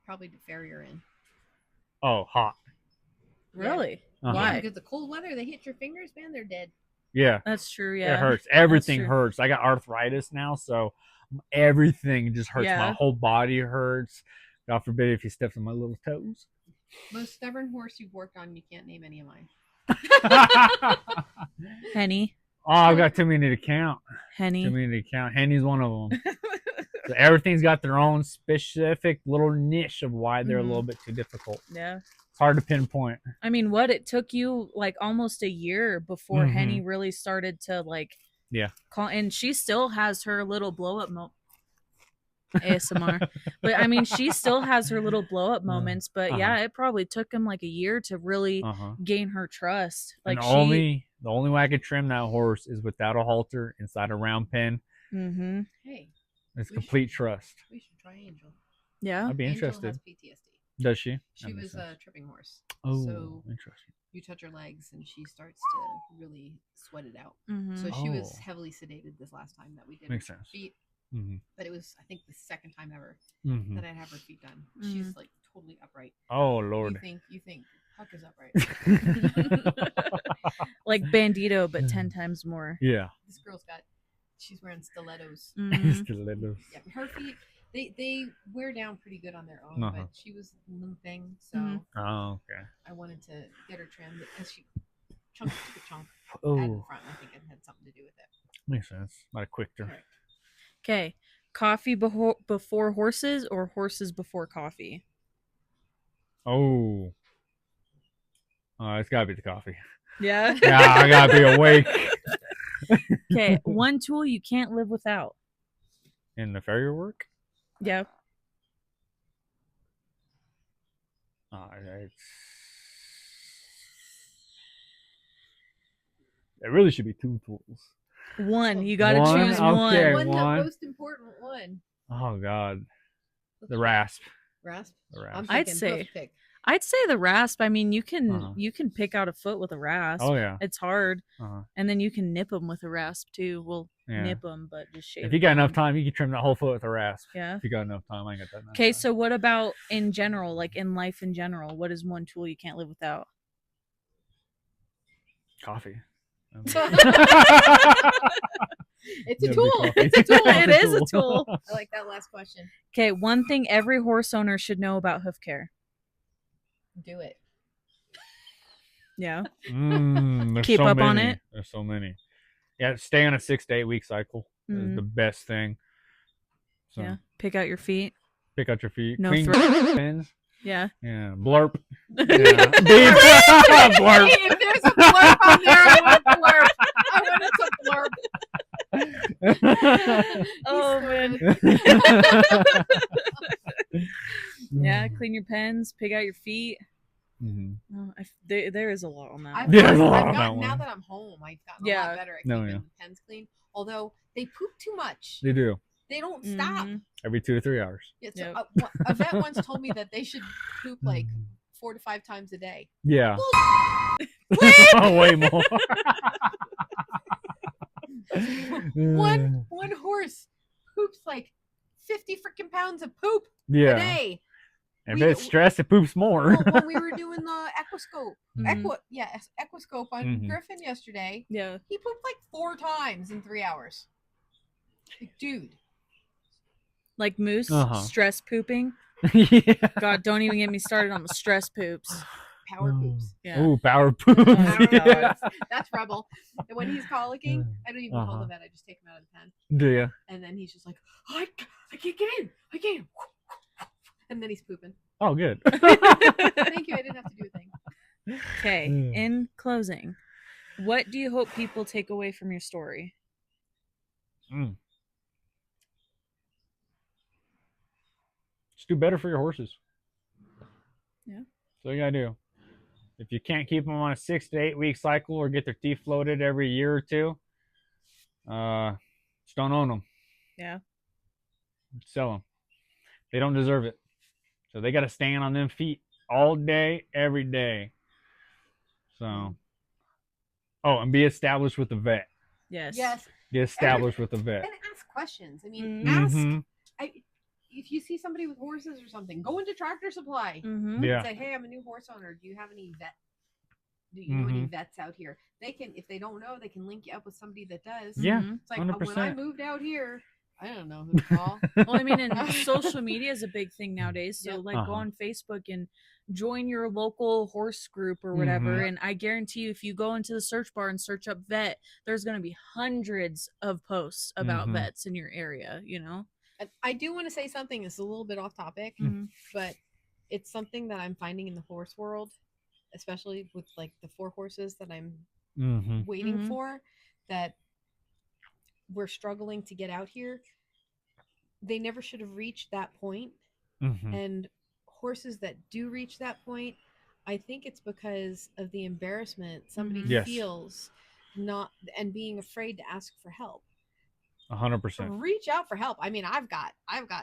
[SPEAKER 2] Probably to Farrier in.
[SPEAKER 3] Oh, hot.
[SPEAKER 1] Really?
[SPEAKER 3] Uh-huh.
[SPEAKER 1] Why?
[SPEAKER 2] Because the cold weather, they hit your fingers, man, they're dead.
[SPEAKER 3] Yeah.
[SPEAKER 1] That's true. Yeah.
[SPEAKER 3] It hurts. Everything
[SPEAKER 1] true.
[SPEAKER 3] hurts. I got arthritis now, so everything just hurts.
[SPEAKER 1] Yeah.
[SPEAKER 3] My whole body hurts. God forbid if he steps on my little toes.
[SPEAKER 2] Most stubborn horse you've worked on, you can't name any of mine.
[SPEAKER 1] Henny.
[SPEAKER 3] Oh, I've got too many to count.
[SPEAKER 1] Henny.
[SPEAKER 3] Too many to count. Henny's one of them. So everything's got their own specific little niche of why they're a little bit too difficult.
[SPEAKER 1] Yeah.
[SPEAKER 3] It's hard to pinpoint.
[SPEAKER 1] I mean, what it took you like almost a year before Henny really started to like call, and she still has her little blow up ASMR. But I mean, she still has her little blow up moments, but yeah, it probably took him like a year to really gain her trust. Like
[SPEAKER 3] and the only way I could trim that horse is without a halter inside a round pen.
[SPEAKER 2] Hey,
[SPEAKER 3] it's complete trust.
[SPEAKER 2] We should try Angel.
[SPEAKER 1] Yeah,
[SPEAKER 3] I'd be
[SPEAKER 2] Angel
[SPEAKER 3] interested.
[SPEAKER 2] has PTSD.
[SPEAKER 3] Does she?
[SPEAKER 2] She was a tripping horse.
[SPEAKER 3] Oh,
[SPEAKER 2] so
[SPEAKER 3] interesting.
[SPEAKER 2] you touch her legs and she starts to really sweat it out. So she was heavily sedated this last time that we did
[SPEAKER 3] Makes
[SPEAKER 2] her
[SPEAKER 3] sense.
[SPEAKER 2] feet. But it was, I think, the second time ever that I'd have her feet done. She's like totally upright.
[SPEAKER 3] Oh Lord!
[SPEAKER 2] You think Huck is upright?
[SPEAKER 1] like Bandito, but 10 times more.
[SPEAKER 3] Yeah.
[SPEAKER 2] This girl's she's wearing stilettos.
[SPEAKER 3] Stilettos.
[SPEAKER 2] Yeah, her feet. They wear down pretty good on their own, but she was limping, so
[SPEAKER 3] okay.
[SPEAKER 2] I wanted to get her trimmed because she took a chunk at the front. I think it had something to do with it.
[SPEAKER 3] Makes sense. Not a quick turn.
[SPEAKER 1] Okay, coffee before horses or horses before coffee?
[SPEAKER 3] Oh, it's gotta be the coffee.
[SPEAKER 1] Yeah.
[SPEAKER 3] Yeah, I gotta be awake.
[SPEAKER 1] Okay, one tool you can't live without.
[SPEAKER 3] In the farrier work?
[SPEAKER 1] Yeah.
[SPEAKER 3] It really should be 2 tools.
[SPEAKER 1] One. You gotta
[SPEAKER 3] One?
[SPEAKER 1] choose
[SPEAKER 3] Okay.
[SPEAKER 1] one.
[SPEAKER 2] The
[SPEAKER 3] One.
[SPEAKER 2] most important one.
[SPEAKER 3] Oh God, the rasp.
[SPEAKER 2] Rasp.
[SPEAKER 3] The rasp.
[SPEAKER 2] I'm
[SPEAKER 1] I'd
[SPEAKER 2] thinking
[SPEAKER 1] say-
[SPEAKER 2] hoof pick.
[SPEAKER 1] I'd say the rasp. I mean, you can pick out a foot with a rasp.
[SPEAKER 3] Oh yeah.
[SPEAKER 1] It's hard. And then you can nip them with a rasp too. Well,
[SPEAKER 3] Yeah.
[SPEAKER 1] nip them, but just shave.
[SPEAKER 3] If you got enough time, you can trim that whole foot with a rasp.
[SPEAKER 1] Yeah.
[SPEAKER 3] If you got enough time, I ain't got that.
[SPEAKER 1] Okay, so what about in general, like in life in general? What is one tool you can't live without?
[SPEAKER 3] Coffee.
[SPEAKER 2] It's a tool.
[SPEAKER 3] Coffee.
[SPEAKER 2] It's a tool.
[SPEAKER 1] It is a tool.
[SPEAKER 2] I like that last question.
[SPEAKER 1] Okay, one thing every horse owner should know about hoof care.
[SPEAKER 2] Do it.
[SPEAKER 1] Yeah.
[SPEAKER 3] There's
[SPEAKER 1] Keep
[SPEAKER 3] so
[SPEAKER 1] up on
[SPEAKER 3] many.
[SPEAKER 1] it.
[SPEAKER 3] There's so many. Yeah, stay on a 6 to 8 week cycle is the best thing. So
[SPEAKER 1] Yeah. Pick out your feet.
[SPEAKER 3] pick out your feet.
[SPEAKER 1] No
[SPEAKER 3] Clean
[SPEAKER 1] throw.
[SPEAKER 3] your pins.
[SPEAKER 1] Yeah.
[SPEAKER 3] Yeah. Blurp. Yeah. Beep. Blurp.
[SPEAKER 2] Hey, if there's a blurb on there, I want blurb. I want some blurb.
[SPEAKER 1] Oh man. Yeah. Clean your pens. Pick out your feet. Oh, there is a lot on that.
[SPEAKER 3] Yeah, there's a
[SPEAKER 2] I've
[SPEAKER 3] lot on that
[SPEAKER 2] gotten,
[SPEAKER 3] one.
[SPEAKER 2] now that I'm home, I've gotten a
[SPEAKER 1] Yeah.
[SPEAKER 2] lot better at
[SPEAKER 3] No,
[SPEAKER 2] keeping
[SPEAKER 3] yeah.
[SPEAKER 2] the pens clean. Although they poop too much.
[SPEAKER 3] They do.
[SPEAKER 2] They don't stop.
[SPEAKER 3] Every 2 to 3 hours.
[SPEAKER 2] Yeah, so,
[SPEAKER 1] Yep.
[SPEAKER 2] a vet once told me that they should poop like 4 to 5 times a day.
[SPEAKER 3] Yeah.
[SPEAKER 2] Well,
[SPEAKER 3] Way more.
[SPEAKER 2] one horse poops like 50 freaking pounds of poop a
[SPEAKER 3] Yeah.
[SPEAKER 2] day.
[SPEAKER 3] If it's stressed, it poops more.
[SPEAKER 2] Well, when we were doing the equiscope,
[SPEAKER 1] Mhm.
[SPEAKER 2] equiscope on Griffin yesterday,
[SPEAKER 1] Yeah.
[SPEAKER 2] he pooped like 4 times in 3 hours. Like, dude.
[SPEAKER 1] Like moose, stress pooping.
[SPEAKER 3] Yeah.
[SPEAKER 1] God, don't even get me started on the stress poops.
[SPEAKER 2] Power poops.
[SPEAKER 1] Yeah.
[SPEAKER 3] Ooh, power poops.
[SPEAKER 2] Power
[SPEAKER 3] Yeah.
[SPEAKER 2] poops. That's Rebel. And when he's colicking, I don't even call the vet. I just take him out of the pen.
[SPEAKER 3] Do you?
[SPEAKER 2] And then he's just like, I can't get in. I can't. And then he's pooping.
[SPEAKER 3] Oh, good.
[SPEAKER 2] Thank you. I didn't have to do a thing.
[SPEAKER 1] Okay. In closing, what do you hope people take away from your story?
[SPEAKER 3] Just do better for your horses.
[SPEAKER 1] Yeah.
[SPEAKER 3] So you gotta do. If you can't keep them on a 6 to 8 week cycle or get their teeth floated every year or two, just don't own them.
[SPEAKER 1] Yeah.
[SPEAKER 3] Sell them. They don't deserve it. So they got to stand on them feet all day, every day. So, and be established with the vet.
[SPEAKER 1] Yes.
[SPEAKER 3] Get established with the vet.
[SPEAKER 2] And ask questions. I mean,
[SPEAKER 3] Mm-hmm.
[SPEAKER 2] ask. If you see somebody with horses or something, go into Tractor Supply.
[SPEAKER 3] Yeah.
[SPEAKER 2] Say, hey, I'm a new horse owner. Do you have any vet? Do you know any vets out here? They can, if they don't know, they can link you up with somebody that does.
[SPEAKER 3] Yeah.
[SPEAKER 2] It's like
[SPEAKER 3] 100%.
[SPEAKER 2] when I moved out here, I don't know who to call.
[SPEAKER 1] Well, I mean, and social media is a big thing nowadays. So, like, go on Facebook and join your local horse group or whatever. And I guarantee you, if you go into the search bar and search up vet, there's going to be hundreds of posts about vets in your area, you know?
[SPEAKER 2] And I do want to say something that's a little bit off topic, but it's something that I'm finding in the horse world, especially with like the 4 horses that I'm waiting for, that we're struggling to get out here. They never should have reached that point. And horses that do reach that point, I think it's because of the embarrassment somebody feels not, and being afraid to ask for help.
[SPEAKER 3] 100%.
[SPEAKER 2] Reach out for help. I mean, I've got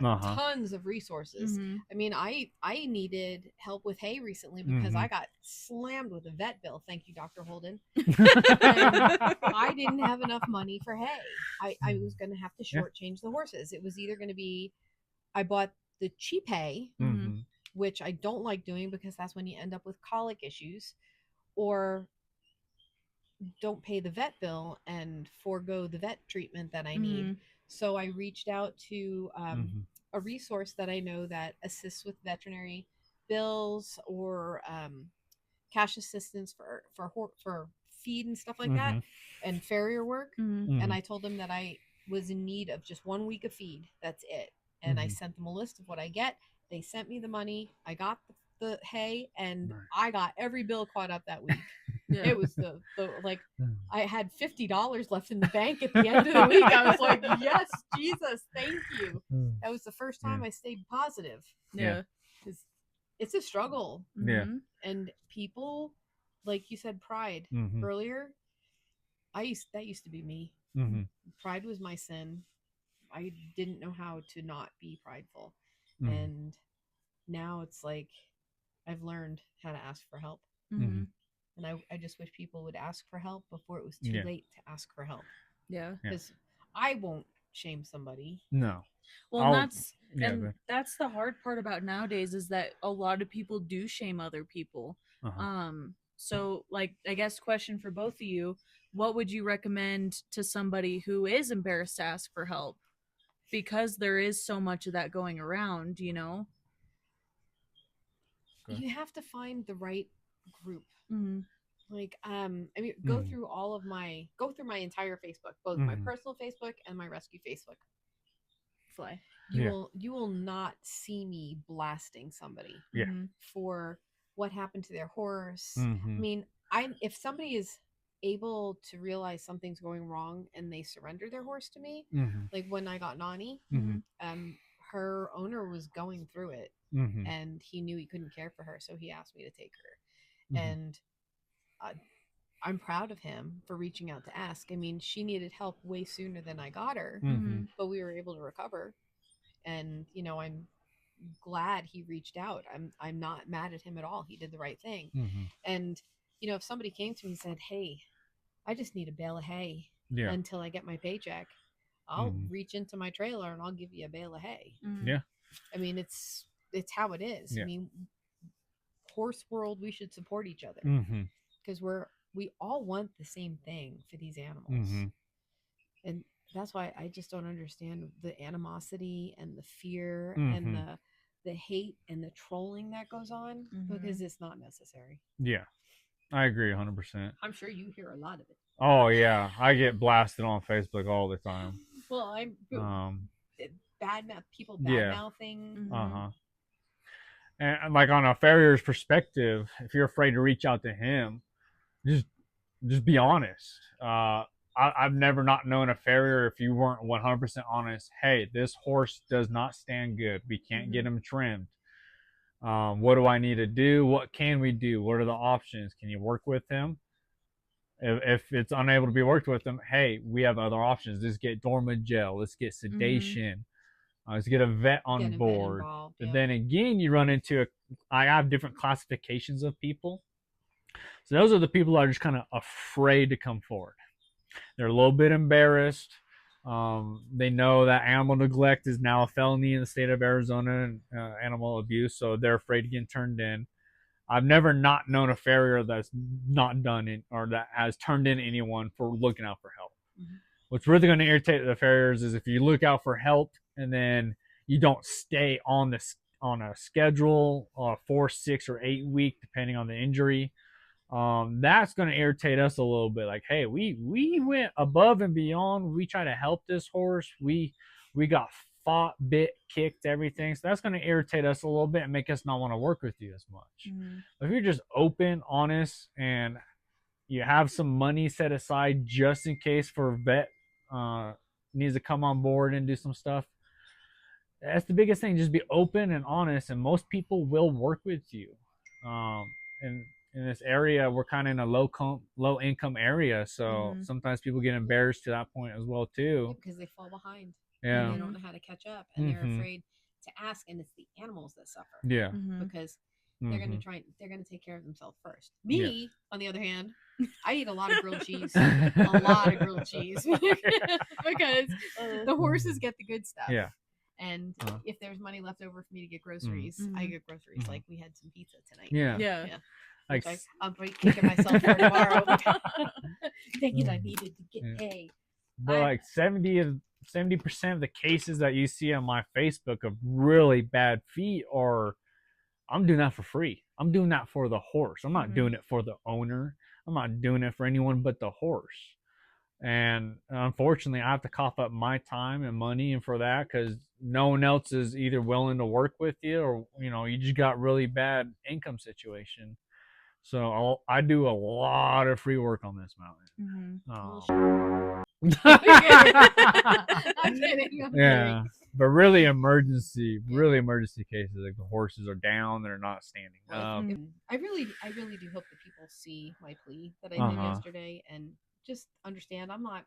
[SPEAKER 2] tons of resources. I mean, I needed help with hay recently because I got slammed with a vet bill. Thank you, Dr. Holden. I didn't have enough money for hay. I was going to have to shortchange the horses. It was either going to be, I bought the cheap hay, which I don't like doing because that's when you end up with colic issues, or don't pay the vet bill and forego the vet treatment that I need. So I reached out to a resource that I know that assists with veterinary bills or cash assistance for feed and stuff like that, and farrier work. And I told them that I was in need of just 1 week of feed. That's it. And I sent them a list of what I get. They sent me the money. I got the hay, and I got every bill caught up that week. It was the like, I had $50 left in the bank at the end of the week. I was like, yes, Jesus, thank you. That was the first time I stayed positive.
[SPEAKER 1] Yeah.
[SPEAKER 2] Because it's a struggle.
[SPEAKER 3] Yeah.
[SPEAKER 2] And people, like you said, pride earlier. That used to be me. Pride was my sin. I didn't know how to not be prideful. And now it's like I've learned how to ask for help. And I just wish people would ask for help before it was too late to ask for help.
[SPEAKER 1] Yeah.
[SPEAKER 2] Because I won't shame somebody.
[SPEAKER 3] No.
[SPEAKER 1] Well, that's the hard part about nowadays, is that a lot of people do shame other people. So, like, I guess question for both of you, what would you recommend to somebody who is embarrassed to ask for help? Because there is so much of that going around, you know?
[SPEAKER 2] You have to find the right group. Like, I mean, go through my entire Facebook, both my personal Facebook and my rescue Facebook. You will not see me blasting somebody for what happened to their horse. I mean, if somebody is able to realize something's going wrong and they surrender their horse to me, like when I got Nani, her owner was going through it, and he knew he couldn't care for her, so he asked me to take her. And I'm proud of him for reaching out to ask. I mean, she needed help way sooner than I got her, but we were able to recover. And, you know, I'm glad he reached out. I'm not mad at him at all. He did the right thing. And, you know, if somebody came to me and said, hey, I just need a bale of hay until I get my paycheck, I'll reach into my trailer and I'll give you a bale of hay. I mean, it's how it is. I mean, horse world, we should support each other because we all want the same thing for these animals. And that's why I just don't understand the animosity and the fear and the hate and the trolling that goes on, because it's not necessary.
[SPEAKER 3] Yeah, I agree 100%.
[SPEAKER 2] I'm sure you hear a lot of it.
[SPEAKER 3] Oh yeah, I get blasted on Facebook all the time.
[SPEAKER 2] Well, I'm people bad mouthing.
[SPEAKER 3] And like on a farrier's perspective, if you're afraid to reach out to him, just be honest. I've never not known a farrier, if you weren't 100% honest, hey, this horse does not stand good. We can't get him trimmed. What do I need to do? What can we do? What are the options? Can you work with him? If it's unable to be worked with them, hey, we have other options. Let's get dormant gel. Let's get sedation. Let's get a vet on board. But then again, you run into I have different classifications of people. So those are the people that are just kind of afraid to come forward. They're a little bit embarrassed. They know that animal neglect is now a felony in the state of Arizona, and animal abuse, so they're afraid to get turned in. I've never not known a farrier that's not done it or that has turned in anyone for looking out for help. What's really going to irritate the farriers is if you look out for help and then you don't stay on a schedule, 4, 6, or 8 week, depending on the injury. That's going to irritate us a little bit. Like, hey, we went above and beyond. We try to help this horse. We got fought, bit, kicked, everything. So that's going to irritate us a little bit and make us not want to work with you as much. If you're just open, honest, and you have some money set aside just in case for a vet needs to come on board and do some stuff, that's the biggest thing. Just be open and honest, and most people will work with you. And in this area, we're kind of in a low income area, so sometimes people get embarrassed to that point as well too,
[SPEAKER 2] because they fall behind.
[SPEAKER 3] Yeah,
[SPEAKER 2] and they don't know how to catch up, and they're afraid to ask, and it's the animals that suffer.
[SPEAKER 3] Yeah,
[SPEAKER 2] because they're going to take care of themselves first. Me, on the other hand, I eat a lot of grilled cheese, because the horses get the good stuff.
[SPEAKER 3] Yeah.
[SPEAKER 2] And if there's money left over for me to get groceries, I get groceries. Like we had some pizza tonight.
[SPEAKER 3] Yeah.
[SPEAKER 2] Like I'll be kicking myself for tomorrow. Thinking I needed to get paid.
[SPEAKER 3] But like 70% of the cases that you see on my Facebook of really bad feet are, I'm doing that for free. I'm doing that for the horse. I'm not doing it for the owner. I'm not doing it for anyone but the horse. And unfortunately, I have to cough up my time and money and for that, because no one else is either willing to work with you, or you just got really bad income situation. So I do a lot of free work on this mountain.
[SPEAKER 2] I'm kidding.
[SPEAKER 3] Yeah, but really emergency cases, like the horses are down, they're not standing up.
[SPEAKER 2] I really do hope that people see my plea that I did yesterday and just understand I'm not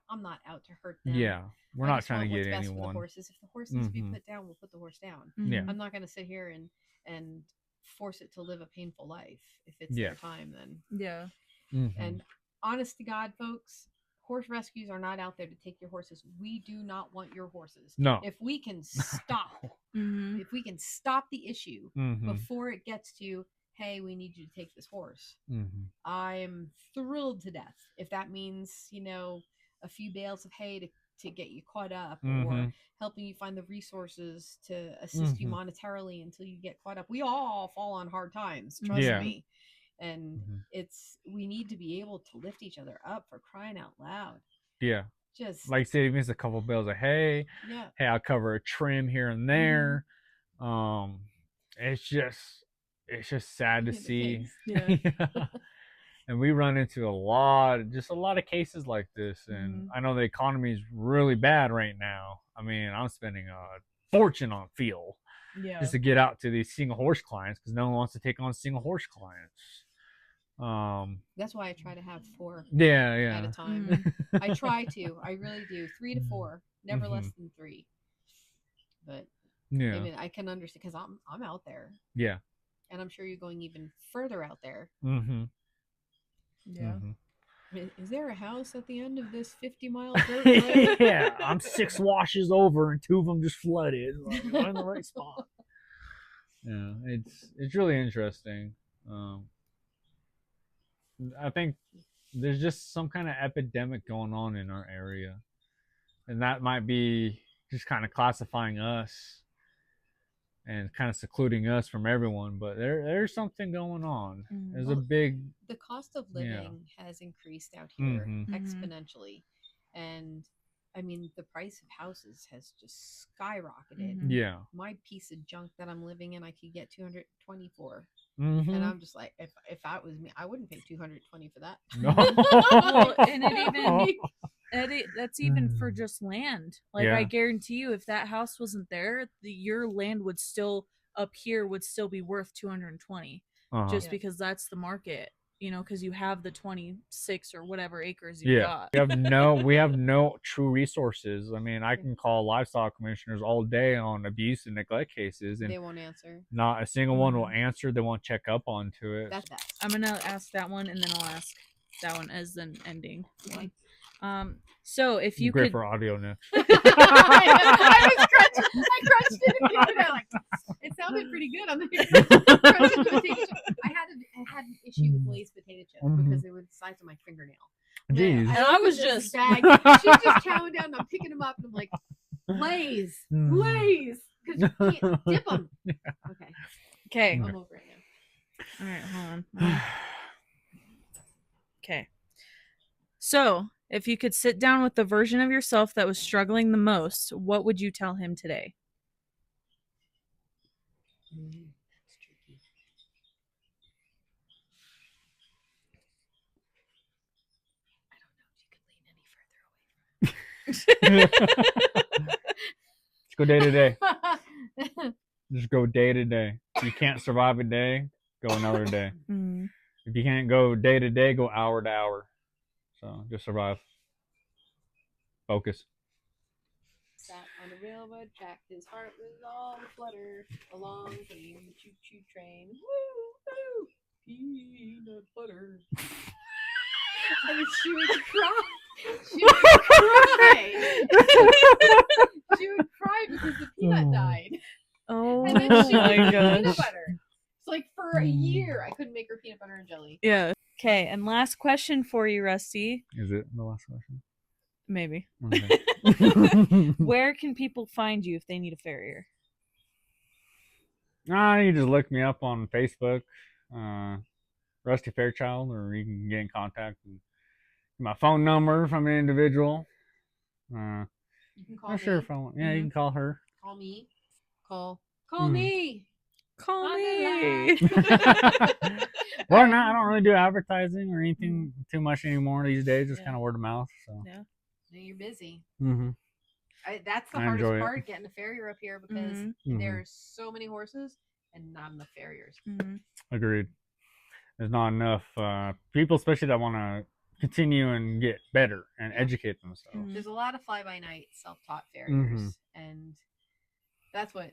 [SPEAKER 2] out to hurt them.
[SPEAKER 3] Yeah, we're not trying to get
[SPEAKER 2] best
[SPEAKER 3] anyone.
[SPEAKER 2] For the horses. If the horse needs to be put down, we'll put the horse down.
[SPEAKER 3] Yeah,
[SPEAKER 2] I'm not going to sit here and force it to live a painful life. If it's their time, then And honest to God, folks, horse rescues are not out there to take your horses. We do not want your horses.
[SPEAKER 3] No.
[SPEAKER 2] If we can stop, if we can stop the issue before it gets to, hey, we need you to take this horse, I'm thrilled to death. If that means, a few bales of hay to get you caught up, or helping you find the resources to assist you monetarily until you get caught up. We all fall on hard times, trust me. And we need to be able to lift each other up, for crying out loud.
[SPEAKER 3] Yeah.
[SPEAKER 2] Just
[SPEAKER 3] like say if it's a couple bales of hay.
[SPEAKER 2] Yeah.
[SPEAKER 3] Hey, I'll cover a trim here and there. It's just sad to see.
[SPEAKER 1] Yeah.
[SPEAKER 3] And we run into a lot of cases like this, and I know the economy is really bad right now. I mean, I'm spending a fortune on fuel just to get out to these single horse clients, because no one wants to take on single horse clients.
[SPEAKER 2] That's why I try to have 4
[SPEAKER 3] at
[SPEAKER 2] a time. I try to. I really do. 3 to 4, never less than 3. But I mean, I can understand, because I'm out there.
[SPEAKER 3] Yeah.
[SPEAKER 2] And I'm sure you're going even further out there.
[SPEAKER 1] Yeah.
[SPEAKER 2] Is there a house at the end of this 50-mile dirt road?
[SPEAKER 3] Yeah, I'm 6 washes over and 2 of them just flooded. Like, I'm in the right spot. Yeah, it's really interesting. I think there's just some kind of epidemic going on in our area, and that might be just kind of classifying us and kind of secluding us from everyone, but there's something going on. There's
[SPEAKER 2] the cost of living has increased out here exponentially, and I mean the price of houses has just skyrocketed.
[SPEAKER 3] Yeah,
[SPEAKER 2] my piece of junk that I'm living in, I could get $220 for. And I'm just like, if that was me, I wouldn't pay $220 for that.
[SPEAKER 1] No. And that's even for just land. Like I guarantee you, if that house wasn't there, your land would still up here would still be worth 220 just because that's the market, you know, because you have the 26 or whatever acres you got.
[SPEAKER 3] We have no true resources. I mean, I can call livestock commissioners all day on abuse and neglect cases, and
[SPEAKER 2] they won't answer.
[SPEAKER 3] Not a single one will answer. They won't check up onto it.
[SPEAKER 2] That's that.
[SPEAKER 1] I'm gonna ask that one, and then I'll ask that one as an ending one. So if you
[SPEAKER 3] Great
[SPEAKER 1] could
[SPEAKER 3] for audio now.
[SPEAKER 2] I crunched it and gave it out. It sounded pretty good on the crunched potato chip. I had an issue with Lay's potato chips because they were the size of my fingernail.
[SPEAKER 3] Jeez.
[SPEAKER 1] And I was just
[SPEAKER 2] bag. She's just chowing down and I'm picking them up and I'm like, Lay's, because you can't dip them. Okay. I'm over it now.
[SPEAKER 1] All right, hold on. Okay. So, if you could sit down with the version of yourself that was struggling the most, what would you tell him today?
[SPEAKER 2] That's tricky. I don't know if you can lean any further away from it.
[SPEAKER 3] Just go day to day. Just go day to day. If you can't survive a day, go another day. If you can't go day to day, go hour to hour. So just survive. Focus.
[SPEAKER 2] Sat on a railroad track, his heart was all aflutter. Along came the choo-choo train. Woo, woo, peanut butter. And she would cry. She would cry. She would cry because the peanut died.
[SPEAKER 1] Oh
[SPEAKER 2] and then she
[SPEAKER 1] my
[SPEAKER 2] would
[SPEAKER 1] gosh.
[SPEAKER 2] peanut butter. It's like for a year I couldn't make her peanut butter and jelly.
[SPEAKER 1] Yeah. Okay, and last question for you, Rusty.
[SPEAKER 3] Is it the last question?
[SPEAKER 1] Maybe.
[SPEAKER 3] Okay.
[SPEAKER 1] Where can people find you if they need a farrier?
[SPEAKER 3] You just look me up on Facebook, Rusty Fairchild, or you can get in contact and my phone number from an individual.
[SPEAKER 2] You can call
[SPEAKER 3] not
[SPEAKER 2] me.
[SPEAKER 3] sure if I want. Yeah, you can call her.
[SPEAKER 2] Call me. Call me.
[SPEAKER 1] Call me.
[SPEAKER 3] Well, no, I don't really do advertising or anything too much anymore these days. Just kind of word of mouth. So.
[SPEAKER 1] Yeah.
[SPEAKER 2] You're busy.
[SPEAKER 3] Mm-hmm.
[SPEAKER 2] That's the hardest part, getting a farrier up here because there's so many horses and not enough farriers.
[SPEAKER 3] Agreed. There's not enough people, especially that want to continue and get better and educate themselves.
[SPEAKER 2] There's a lot of fly-by-night self-taught farriers, and that's what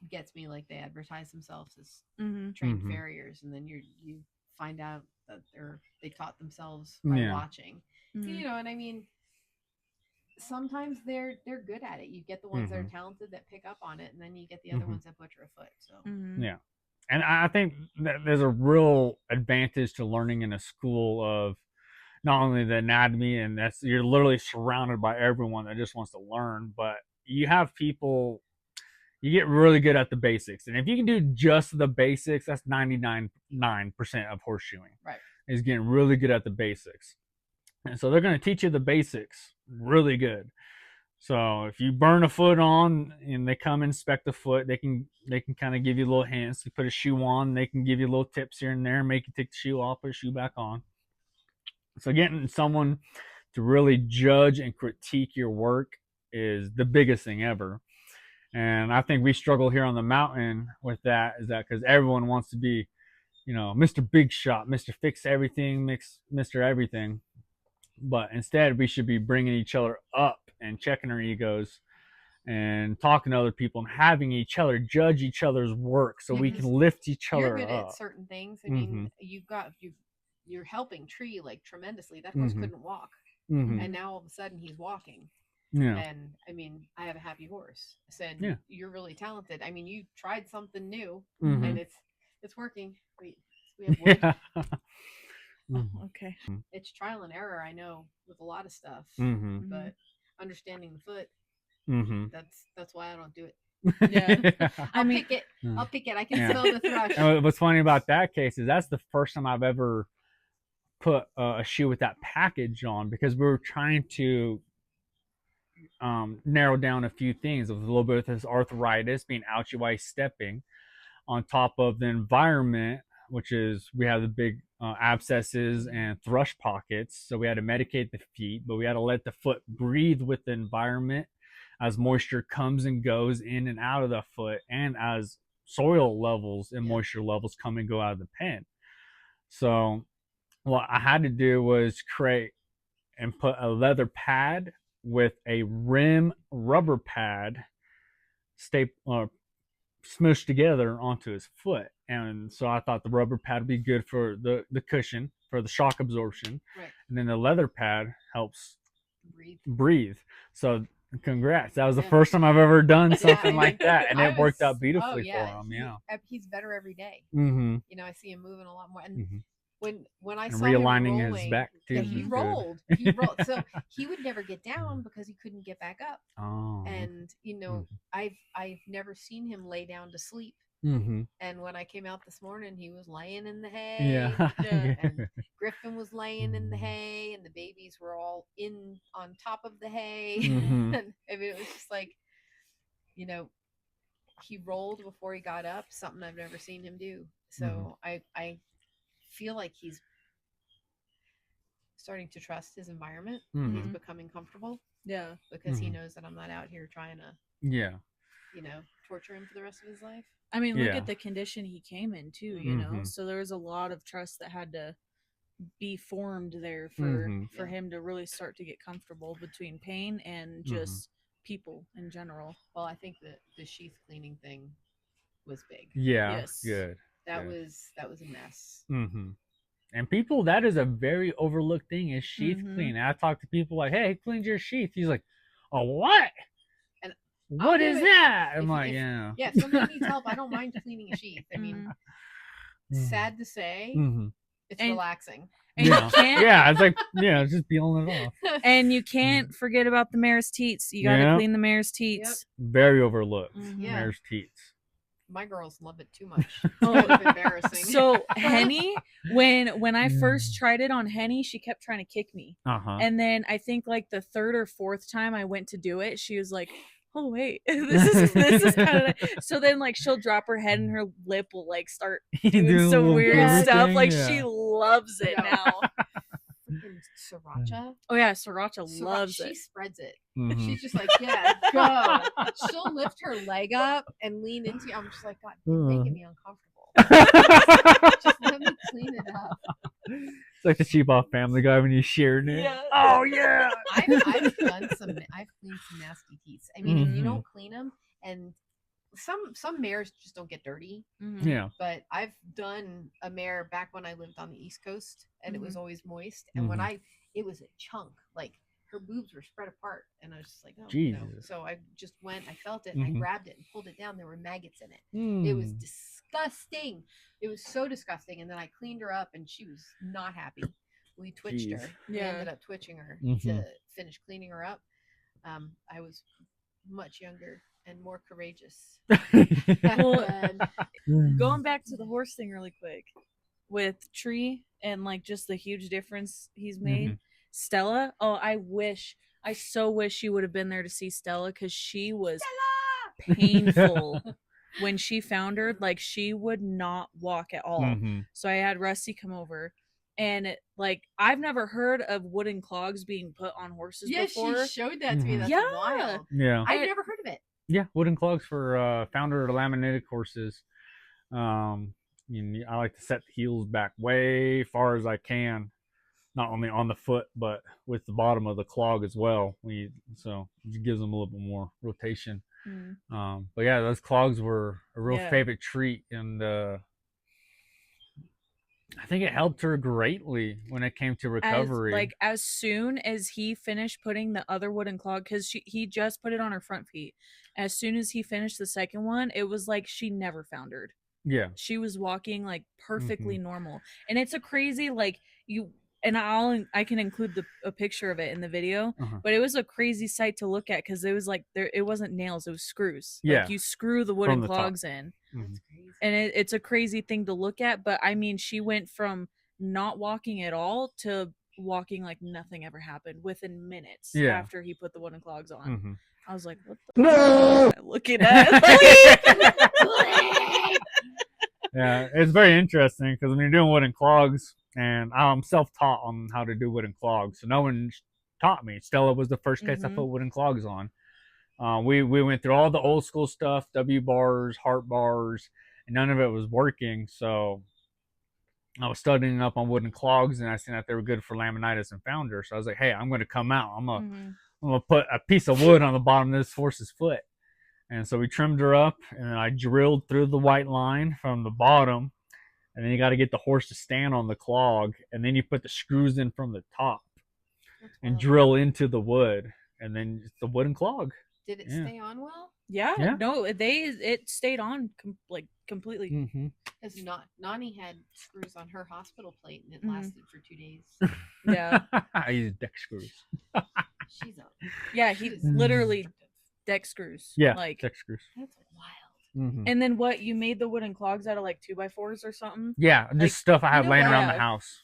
[SPEAKER 2] gets me. Like, they advertise themselves as trained farriers, and then you find out that they taught themselves by watching. You know, and I mean, sometimes they're good at it. You get the ones that are talented that pick up on it, and then you get the other ones that butcher a foot. So
[SPEAKER 3] yeah, and I think that there's a real advantage to learning in a school of not only the anatomy, and you're literally surrounded by everyone that just wants to learn, but you have people. You get really good at the basics, and if you can do just the basics, that's 99% of horseshoeing.
[SPEAKER 2] Right,
[SPEAKER 3] is getting really good at the basics. And so they're going to teach you the basics really good. So if you burn a foot on and they come inspect the foot, they can kind of give you little hints. You put a shoe on, they can give you little tips here and there, make you take the shoe off, put the shoe back on. So getting someone to really judge and critique your work is the biggest thing ever. And I think we struggle here on the mountain with that, is that because everyone wants to be, you know, Mr. Big Shot, Mr. Fix Everything, Mr. Everything. But instead, we should be bringing each other up and checking our egos and talking to other people and having each other judge each other's work so we can lift each other up.
[SPEAKER 2] You're good at certain things. I mean, you're helping Tree like tremendously. That horse couldn't walk, and now all of a sudden he's walking.
[SPEAKER 3] Yeah.
[SPEAKER 2] And I mean, I have a happy horse. I said, you're really talented. I mean, you tried something new, and it's working. We have wood.
[SPEAKER 1] Okay.
[SPEAKER 2] It's trial and error, I know, with a lot of stuff, but understanding the foot, that's why I don't do it.
[SPEAKER 1] Yeah.
[SPEAKER 2] I'll pick it. I can smell the thrush.
[SPEAKER 3] And what's funny about that case is that's the first time I've ever put a shoe with that package on, because we were trying to narrow down a few things. It was a little bit of his arthritis, being ouchy while he's stepping, on top of the environment, which is we have the big abscesses and thrush pockets. So we had to medicate the feet, but we had to let the foot breathe with the environment as moisture comes and goes in and out of the foot, and as soil levels and moisture levels come and go out of the pen. So what I had to do was create and put a leather pad with a rim rubber pad smooshed together onto his foot. And so I thought the rubber pad would be good for the cushion, for the shock absorption.
[SPEAKER 2] Right.
[SPEAKER 3] And then the leather pad helps breathe. So congrats. That was the
[SPEAKER 2] Yeah.
[SPEAKER 3] first time I've ever done something
[SPEAKER 2] Yeah.
[SPEAKER 3] like that. And it worked out beautifully
[SPEAKER 2] Oh, yeah.
[SPEAKER 3] for him. Yeah.
[SPEAKER 2] He's better every day.
[SPEAKER 3] Mm-hmm.
[SPEAKER 2] You know, I see him moving a lot more. And
[SPEAKER 3] Mm-hmm.
[SPEAKER 2] when I
[SPEAKER 3] And
[SPEAKER 2] saw
[SPEAKER 3] realigning
[SPEAKER 2] him rolling,
[SPEAKER 3] his back too.
[SPEAKER 2] yeah, he
[SPEAKER 3] is
[SPEAKER 2] rolled.
[SPEAKER 3] good.
[SPEAKER 2] He rolled. So he would never get down because he couldn't get back up.
[SPEAKER 3] Oh.
[SPEAKER 2] And you know, I've never seen him lay down to sleep.
[SPEAKER 3] Mm-hmm.
[SPEAKER 2] And when I came out this morning, he was laying in the hay.
[SPEAKER 3] Yeah.
[SPEAKER 2] And Griffin was laying in the hay, and the babies were all on top of the hay.
[SPEAKER 3] Mm-hmm.
[SPEAKER 2] And I mean, it was just like, you know, he rolled before he got up, something I've never seen him do. So I feel like he's starting to trust his environment.
[SPEAKER 3] Mm-hmm.
[SPEAKER 2] He's becoming comfortable.
[SPEAKER 1] Yeah.
[SPEAKER 2] Because he knows that I'm not out here trying to,
[SPEAKER 3] Yeah.
[SPEAKER 2] you know, torture him for the rest of his life.
[SPEAKER 1] I mean, look
[SPEAKER 3] Yeah.
[SPEAKER 1] at the condition he came in too, you know. So there was a lot of trust that had to be formed there for him to really start to get comfortable between pain and just people in general.
[SPEAKER 2] Well, I think that the sheath cleaning thing was big.
[SPEAKER 3] Yeah.
[SPEAKER 1] Yes.
[SPEAKER 3] Good.
[SPEAKER 2] That
[SPEAKER 3] Good.
[SPEAKER 2] was a mess.
[SPEAKER 3] Mm-hmm. And people, that is a very overlooked thing, is sheath cleaning. I talk to people like, hey, cleaned your sheath. He's like, oh, what?
[SPEAKER 2] And
[SPEAKER 3] what is that? I'm like,
[SPEAKER 2] yeah. If somebody needs help, I don't mind cleaning a sheath. I mean, sad to say, it's relaxing.
[SPEAKER 1] And
[SPEAKER 3] yeah.
[SPEAKER 1] you can't,
[SPEAKER 3] yeah, it's like, yeah, just peeling it off.
[SPEAKER 1] and you can't forget about the mare's teats. You gotta clean the mare's teats.
[SPEAKER 3] Very overlooked.
[SPEAKER 2] Yeah.
[SPEAKER 3] Mare's teats.
[SPEAKER 2] My girls love it too much.
[SPEAKER 1] Oh,
[SPEAKER 2] It's kind of embarrassing.
[SPEAKER 1] So Henny, when I first tried it on Henny, she kept trying to kick me. And then I think like the third or fourth time I went to do it, she was like, oh wait, this is kind of so then like she'll drop her head and her lip will like start doing some weird stuff. Like she loves it now.
[SPEAKER 2] Freaking Sriracha.
[SPEAKER 1] Oh yeah, Sriracha loves
[SPEAKER 2] she
[SPEAKER 1] it.
[SPEAKER 2] spreds it. She's just like, yeah, go. She'll lift her leg up and lean into you. I'm just like, God, you're making me uncomfortable. Just let me clean it up.
[SPEAKER 3] It's like the cheap off Family Guy when you sharing it.
[SPEAKER 1] Yeah.
[SPEAKER 3] Oh yeah.
[SPEAKER 2] I've cleaned some nasty teats. I mean, if you don't clean them, and some mares just don't get dirty.
[SPEAKER 3] Yeah.
[SPEAKER 2] But I've done a mare back when I lived on the East Coast, and it was always moist. And when it was a chunk, like her boobs were spread apart, and I was just like, oh,
[SPEAKER 3] Jesus.
[SPEAKER 2] no. So I just went, I felt it, and I grabbed it and pulled it down. There were maggots in it. It was disgusting. It was so disgusting. And then I cleaned her up, and she was not happy. We twitched her. We ended up twitching her to finish cleaning her up. I was much younger and more courageous.
[SPEAKER 1] Well, going back to the horse thing really quick with Tree and like just the huge difference he's made. Stella, I so wish you would have been there to see Stella, because she was painful when she found her. Like she would not walk at all. So I had Rusty come over, and like I've never heard of wooden clogs being put on horses before.
[SPEAKER 2] She showed that to me. That's wild.
[SPEAKER 3] Yeah.
[SPEAKER 2] I've never heard of it.
[SPEAKER 3] Yeah, wooden clogs for founder laminated horses. I like to set the heels back way far as I can, not only on the foot but with the bottom of the clog as well. So it gives them a little bit more rotation. But yeah, those clogs were a real favorite treat, and I think it helped her greatly when it came to recovery.
[SPEAKER 1] As soon as he finished putting the other wooden clog, because he just put it on her front feet. As soon as he finished the second one, it was like she never foundered.
[SPEAKER 3] Yeah.
[SPEAKER 1] She was walking like perfectly normal. And it's a crazy, like I can include a picture of it in the video, but it was a crazy sight to look at, because it was like it wasn't nails, it was screws.
[SPEAKER 3] Yeah.
[SPEAKER 1] Like you screw the wooden clogs in.
[SPEAKER 2] That's crazy.
[SPEAKER 1] And it's a crazy thing to look at, but I mean, she went from not walking at all to walking like nothing ever happened within minutes after he put the wooden clogs on. I was like, what the fuck am I looking at?
[SPEAKER 3] Yeah, it's very interesting, because when you're doing wooden clogs, and I'm self-taught on how to do wooden clogs, so no one taught me. Stella was the first case I put wooden clogs on. We went through all the old school stuff, W bars, heart bars, and none of it was working. So I was studying up on wooden clogs, and I seen that they were good for laminitis and founder. So I was like, hey, I'm going to come out. I'm gonna put a piece of wood on the bottom of this horse's foot. And so we trimmed her up, and then I drilled through the white line from the bottom. And then you got to get the horse to stand on the clog, and then you put the screws in from the top and drill into the wood, and then it's the wooden clog.
[SPEAKER 2] Did it stay on well?
[SPEAKER 1] Yeah. No, it stayed on completely.
[SPEAKER 2] Because Nani had screws on her hospital plate, and it lasted for 2 days.
[SPEAKER 1] Yeah.
[SPEAKER 3] I used deck screws.
[SPEAKER 2] She's a
[SPEAKER 1] he's literally deck screws.
[SPEAKER 3] Yeah,
[SPEAKER 1] like
[SPEAKER 3] deck screws.
[SPEAKER 2] That's wild.
[SPEAKER 1] And then what? You made the wooden clogs out of like 2x4s or something?
[SPEAKER 3] Yeah, just stuff I had laying around the house.